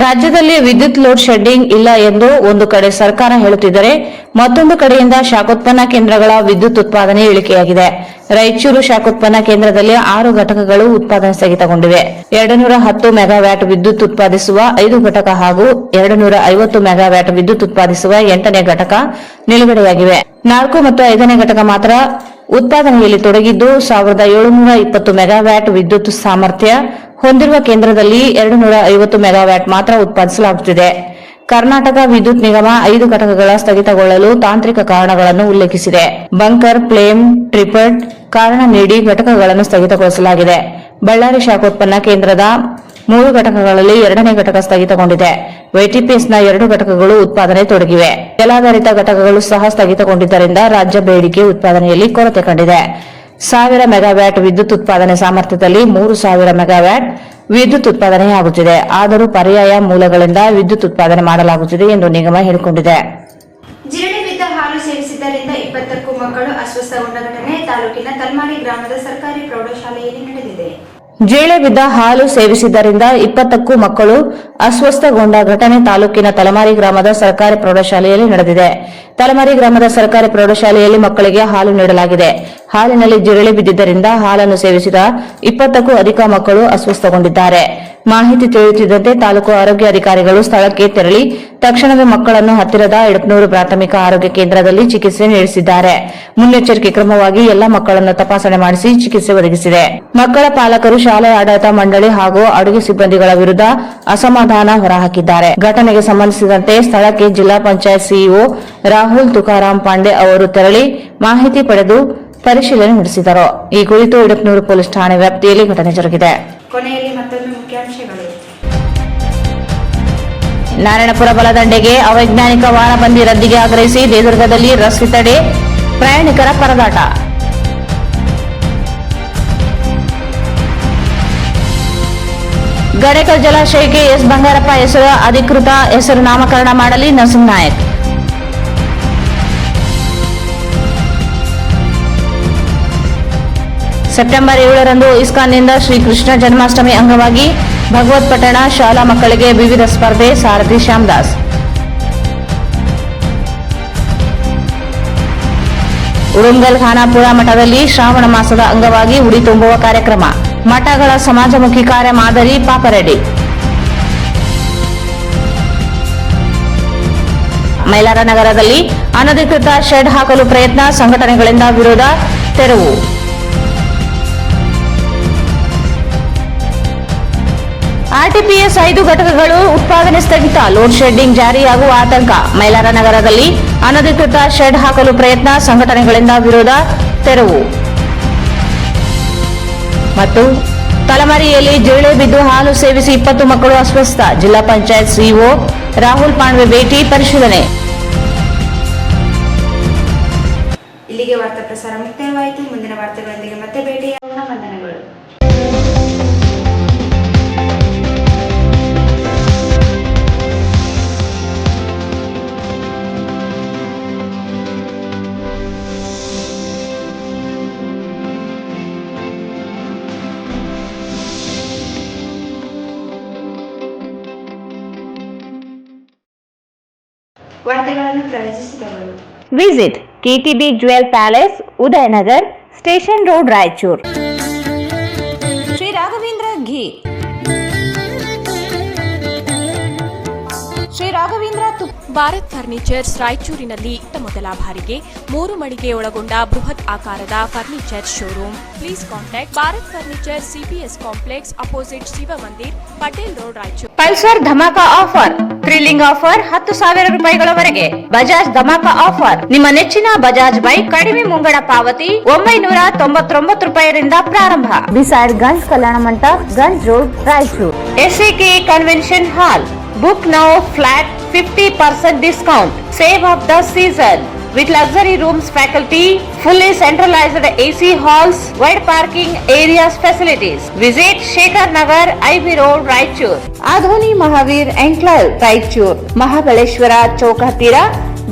ರಾಜ್ಯದಲ್ಲಿ ವಿದ್ಯುತ್ ಲೋಡ್ ಶೆಡ್ಡಿಂಗ್ ಇಲ್ಲ ಎಂದು ಒಂದು ಕಡೆ ಸರ್ಕಾರ ಹೇಳುತ್ತಿದ್ದರೆ ಮತ್ತೊಂದು ಕಡೆಯಿಂದ ಶಾಖೋತ್ಪನ್ನ ಕೇಂದ್ರಗಳ ವಿದ್ಯುತ್ ಉತ್ಪಾದನೆ ಇಳಿಕೆಯಾಗಿದೆ. ರಾಯಚೂರು ಶಾಖೋತ್ಪನ್ನ ಕೇಂದ್ರದಲ್ಲಿ 6 ಘಟಕಗಳು ಉತ್ಪಾದನೆ ಸ್ಥಗಿತಗೊಂಡಿವೆ. 210 ಮೆಗಾವ್ಯಾಟ್ ವಿದ್ಯುತ್ ಉತ್ಪಾದಿಸುವ 5 ಘಟಕ ಹಾಗೂ 250 ಮೆಗಾವ್ಯಾಟ್ ವಿದ್ಯುತ್ ಉತ್ಪಾದಿಸುವ 8ನೇ ಘಟಕ ನಿಲುಗಡೆಯಾಗಿವೆ. 4 ಮತ್ತು 5ನೇ ಘಟಕ ಮಾತ್ರ ಉತ್ಪಾದನೆಯಲ್ಲಿ ತೊಡಗಿದ್ದು 1720 ಮೆಗಾವ್ಯಾಟ್ ವಿದ್ಯುತ್ ಸಾಮರ್ಥ್ಯ ಹೊಂದಿರುವ ಕೇಂದ್ರದಲ್ಲಿ 250 ಮೆಗಾವ್ಯಾಟ್ ಮಾತ್ರ ಉತ್ಪಾದಿಸಲಾಗುತ್ತಿದೆ. ಕರ್ನಾಟಕ ವಿದ್ಯುತ್ ನಿಗಮ 5 ಘಟಕಗಳ ಸ್ಥಗಿತಗೊಳ್ಳಲು ತಾಂತ್ರಿಕ ಕಾರಣಗಳನ್ನು ಉಲ್ಲೇಖಿಸಿದೆ. ಬಂಕರ್, ಫ್ಲೇಮ್, ಟ್ರಿಪರ್ಡ್ ಕಾರಣ ನೀಡಿ ಘಟಕಗಳನ್ನು ಸ್ಥಗಿತಗೊಳಿಸಲಾಗಿದೆ. ಬಳ್ಳಾರಿ ಶಾಖೋತ್ಪನ್ನ ಕೇಂದ್ರದ 3 ಘಟಕಗಳಲ್ಲಿ 2ನೇ ಘಟಕ ಸ್ಥಗಿತಗೊಂಡಿದೆ. ವೈಟಿಪಿಎಸ್ನ 2 ಘಟಕಗಳು ಉತ್ಪಾದನೆ ತೊಡಗಿವೆ. ಜಲಾಧಾರಿತ ಘಟಕಗಳು ಸಹ ಸ್ಥಗಿತಗೊಂಡಿದ್ದರಿಂದ ರಾಜ್ಯ ಬೇಡಿಕೆ ಉತ್ಪಾದನೆಯಲ್ಲಿ ಕೊರತೆ ಕಂಡಿದೆ. 1000 ಮೆಗಾವ್ಯಾಟ್ ವಿದ್ಯುತ್ ಉತ್ಪಾದನೆ ಸಾಮರ್ಥ್ಯದಲ್ಲಿ 3000 ಮೆಗಾವ್ಯಾಟ್ ವಿದ್ಯುತ್ ಉತ್ಪಾದನೆಯಾಗುತ್ತಿದೆ. ಆದರೂ ಪರ್ಯಾಯ ಮೂಲಗಳಿಂದ ವಿದ್ಯುತ್ ಉತ್ಪಾದನೆ ಮಾಡಲಾಗುತ್ತಿದೆ ಎಂದು ನಿಗಮ ಹೇಳಿಕೊಂಡಿದೆ. ಜಿರಳೆ ಬಿದ್ದ ಹಾಲು ಸೇವಿಸಿದ್ದರಿಂದ 20ಕ್ಕೂ ಮಕ್ಕಳು ಅಸ್ವಸ್ಥಗೊಂಡ ಘಟನೆ ತಾಲೂಕಿನ ತಲ್ಮಾರಿ ಗ್ರಾಮದ ಸರ್ಕಾರಿ ಪ್ರೌಢಶಾಲೆಯಲ್ಲಿ ನಡೆದಿದೆ. ಜೇಳೆ ಬಿದ್ದ ಹಾಲು ಸೇವಿಸಿದ್ದರಿಂದ 20ಕ್ಕೂ ಮಕ್ಕಳು ಅಸ್ವಸ್ಥಗೊಂಡ ಘಟನೆ ತಾಲೂಕಿನ ತಲಮಾರಿ ಗ್ರಾಮದ ಸರ್ಕಾರಿ ಪ್ರೌಢಶಾಲೆಯಲ್ಲಿ ನಡೆದಿದೆ. ತಲಮಾರಿ ಗ್ರಾಮದ ಸರ್ಕಾರಿ ಪ್ರೌಢಶಾಲೆಯಲ್ಲಿ ಮಕ್ಕಳಿಗೆ ಹಾಲು ನೀಡಲಾಗಿದೆ. ಹಾಲಿನಲ್ಲಿ ಜಿರಳೆ ಬಿದ್ದಿದ್ದರಿಂದ ಹಾಲನ್ನು ಸೇವಿಸಿದ 20ಕ್ಕೂ ಅಧಿಕ ಮಕ್ಕಳು ಅಸ್ವಸ್ಥಗೊಂಡಿದ್ದಾರೆ. ಮಾಹಿತಿ ತಿಳಿಯುತ್ತಿದ್ದಂತೆ ತಾಲೂಕು ಆರೋಗ್ಯ ಅಧಿಕಾರಿಗಳು ಸ್ಥಳಕ್ಕೆ ತೆರಳಿ ತಕ್ಷಣವೇ ಮಕ್ಕಳನ್ನು ಹತ್ತಿರದ ಎಡಪನೂರು ಪ್ರಾಥಮಿಕ ಆರೋಗ್ಯ ಕೇಂದ್ರದಲ್ಲಿ ಚಿಕಿತ್ಸೆ ನೀಡಿಸಿದ್ದಾರೆ. ಮುನ್ನೆಚ್ಚರಿಕೆ ಕ್ರಮವಾಗಿ ಎಲ್ಲ ಮಕ್ಕಳನ್ನು ತಪಾಸಣೆ ಮಾಡಿಸಿ ಚಿಕಿತ್ಸೆ ಒದಗಿಸಿದೆ. ಮಕ್ಕಳ ಪಾಲಕರು ಶಾಲೆ ಆಡಳಿತ ಮಂಡಳಿ ಹಾಗೂ ಅಡುಗೆ ಸಿಬ್ಬಂದಿಗಳ ವಿರುದ್ಧ ಅಸಮಾಧಾನ ಹೊರಹಾಕಿದ್ದಾರೆ. ಘಟನೆಗೆ ಸಂಬಂಧಿಸಿದಂತೆ ಸ್ಥಳಕ್ಕೆ ಜಿಲ್ಲಾ ಪಂಚಾಯತ್ ಸಿಇಒ ರಾಹುಲ್ ತುಕಾರಾಂ ಪಾಂಡೆ ಅವರು ತೆರಳಿ ಮಾಹಿತಿ ಪಡೆದು ಪರಿಶೀಲನೆ ನಡೆಸಿದರು. ಈ ಕುರಿತು ಎಡಪನೂರು ಪೊಲೀಸ್ ಠಾಣೆ ವ್ಯಾಪ್ತಿಯಲ್ಲಿ ಘಟನೆ ಜರುಗಿದೆ. ಕೊನೆಯಲ್ಲಿ ಮತ್ತೊಮ್ಮೆ ಮುಖ್ಯಾಂಶಗಳು. ನಾರಾಯಣಪುರ ಬಲದಂಡೆಗೆ ಅವೈಜ್ಞಾನಿಕ ವಾರಬಂದಿ ರದ್ದಿಗೆ ಆಗ್ರಹಿಸಿ ದೇದುರ್ಗದಲ್ಲಿ ರಸ್ತೆ ತಡೆ, ಪ್ರಯಾಣಿಕರ ಪರದಾಟ. ಗಡೇಕಲ್ ಜಲಾಶಯಕ್ಕೆ ಎಸ್ ಬಂಗಾರಪ್ಪ ಹೆಸರು ಅಧಿಕೃತ ಹೆಸರು ನಾಮಕರಣ ಮಾಡಲಿ ನರಸಿಂಹನಾಯಕ್. ಸೆಪ್ಟೆಂಬರ್ 7ರಂದು ಇಸ್ಕಾನ್ನಿಂದ ಶ್ರೀಕೃಷ್ಣ ಜನ್ಮಾಷ್ಟಮಿ ಅಂಗವಾಗಿ ಭಗವತ್ಪಟ್ಟಣ ಶಾಲಾ ಮಕ್ಕಳಿಗೆ ವಿವಿಧ ಸ್ಪರ್ಧೆ, ಸಾರಥಿ ಶ್ಯಾಮದಾಸ್. ಉಡುಂಗಲ್ ಖಾನಾಪುರ ಮಠದಲ್ಲಿ ಶ್ರಾವಣ ಮಾಸದ ಅಂಗವಾಗಿ ಉಡಿ ತುಂಬುವ ಕಾರ್ಯಕ್ರಮ. ಮಠಗಳ ಸಮಾಜಮುಖಿ ಕಾರ್ಯ ಮಾದರಿ ಪಾಪರೆಡ್ಡಿ. ಮೈಲಾರ ನಗರದಲ್ಲಿ ಅನಧಿಕೃತ ಶೆಡ್ ಹಾಕಲು ಪ್ರಯತ್ನ, ಸಂಘಟನೆಗಳಿಂದ ವಿರೋಧ, ತೆರವು. ಆರ್ಟಿಪಿಎಸ್ 5 ಘಟಕಗಳು ಉತ್ಪಾದನೆ ಸ್ಥಗಿತ, ಲೋಡ್ ಶೆಡ್ಡಿಂಗ್ ಜಾರಿಯಾಗುವ ಆತಂಕ. ಮೈಲಾರ ನಗರದಲ್ಲಿ ಅನಧಿಕೃತ ಶೆಡ್ ಹಾಕಲು ಪ್ರಯತ್ನ, ಸಂಘಟನೆಗಳಿಂದ ವಿರೋಧ, ತೆರವು. ಮತ್ತು ತಲಮರಿಯಲ್ಲಿ ಜಿರಳೆ ಬಿದ್ದು ಹಾಲು ಸೇವಿಸಿ 20 ಮಕ್ಕಳು ಅಸ್ವಸ್ಥ. ಜಿಲ್ಲಾ ಪಂಚಾಯತ್ ಸಿಇಒ ರಾಹುಲ್ ಪಾಂಡ್ವೆ ಭೇಟಿ, ಪರಿಶೀಲನೆ. ಇಲ್ಲಿಗೆ ವಾರ್ತಾ ಪ್ರಸಾರ ಮುಕ್ತಾಯವಾಯಿತು. ಮುಂದಿನ ವಾರ್ತೆಗಳೊಂದಿಗೆ ಮತ್ತೆ ಭೇಟಿಯಾಗೋಣ. ವಂದನೆಗಳು. ವಾರ್ತೆಗಳನ್ನು ಪ್ರವೇಶಿಸಿದವರು visit K T B jewel palace, Udayanagar, station road, Raichur. Shri Raghavendra ghee, Shri Raghavendra ತುಪ್ಪ. ಭಾರತ್ ಫರ್ನಿಚರ್ಸ್ ರಾಯಚೂರಿನಲ್ಲಿ ಮೊದಲ ಬಾರಿಗೆ 3 ಮಳಿಗೆ ಒಳಗೊಂಡ ಬೃಹತ್ ಆಕಾರದ furniture showroom. Please contact Bharat furniture, CPS complex, opposite Shiva Mandir, Patel road, Raichur. Pulsar Dhamaka offer, thrilling offer 10,000 ರೂಪಾಯಿಗಳವರೆಗೆ. ಬಜಾಜ್ ಧಮಾಕ ಆಫರ್, ನಿಮ್ಮ ನೆಚ್ಚಿನ ಬಜಾಜ್ ಬೈಕ್ ಕಡಿಮೆ ಮುಂಗಡ ಪಾವತಿ 999 ರೂಪಾಯಿರಿಂದ ಪ್ರಾರಂಭ. Beside Ganj Kalyana Mantapa, Ganj road, Raichur. SAK convention hall, book now flat 50% discount. Save of the season with luxury rooms, faculty, fully centralized AC halls, wide parking areas, facilities. Visit Shekhar Nagar, IB Road, Raichur. Adhoni Mahavir Enclave, Raichur. Mahabaleshwara ಚೌಕ ಹತ್ತಿರ,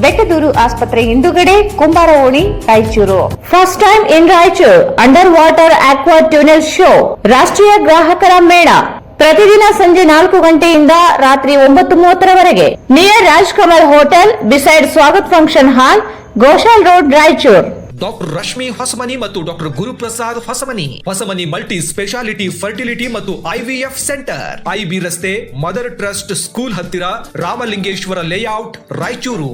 ಬೆಟ್ಟದೂರು ಆಸ್ಪತ್ರೆ ಹಿಂದುಗಡೆ, ಕುಂಬಾರ ಓಣಿ, Raichur. First time in Raichur under water aqua tunnel show, ರಾಷ್ಟ್ರೀಯ ಗ್ರಾಹಕರ ಮೇಳ. ಪ್ರತಿದಿನ ಸಂಜೆ 4 ಗಂಟೆಯಿಂದ ರಾತ್ರಿ 9:30 near Rajkamal hotel, beside Swagat function hall, Goshal road, Raichur. Doctor Rashmi Hosamani ಮತ್ತು doctor Guruprasad Hosamani multi speciality fertility ಮತ್ತು IVF ಸೆಂಟರ್, IB ರಸ್ತೆ, ಮದರ್ ಟ್ರಸ್ಟ್ ಸ್ಕೂಲ್ ಹತ್ತಿರ, ರಾಮಲಿಂಗೇಶ್ವರ ಲೇಔಟ್, ರಾಯಚೂರು.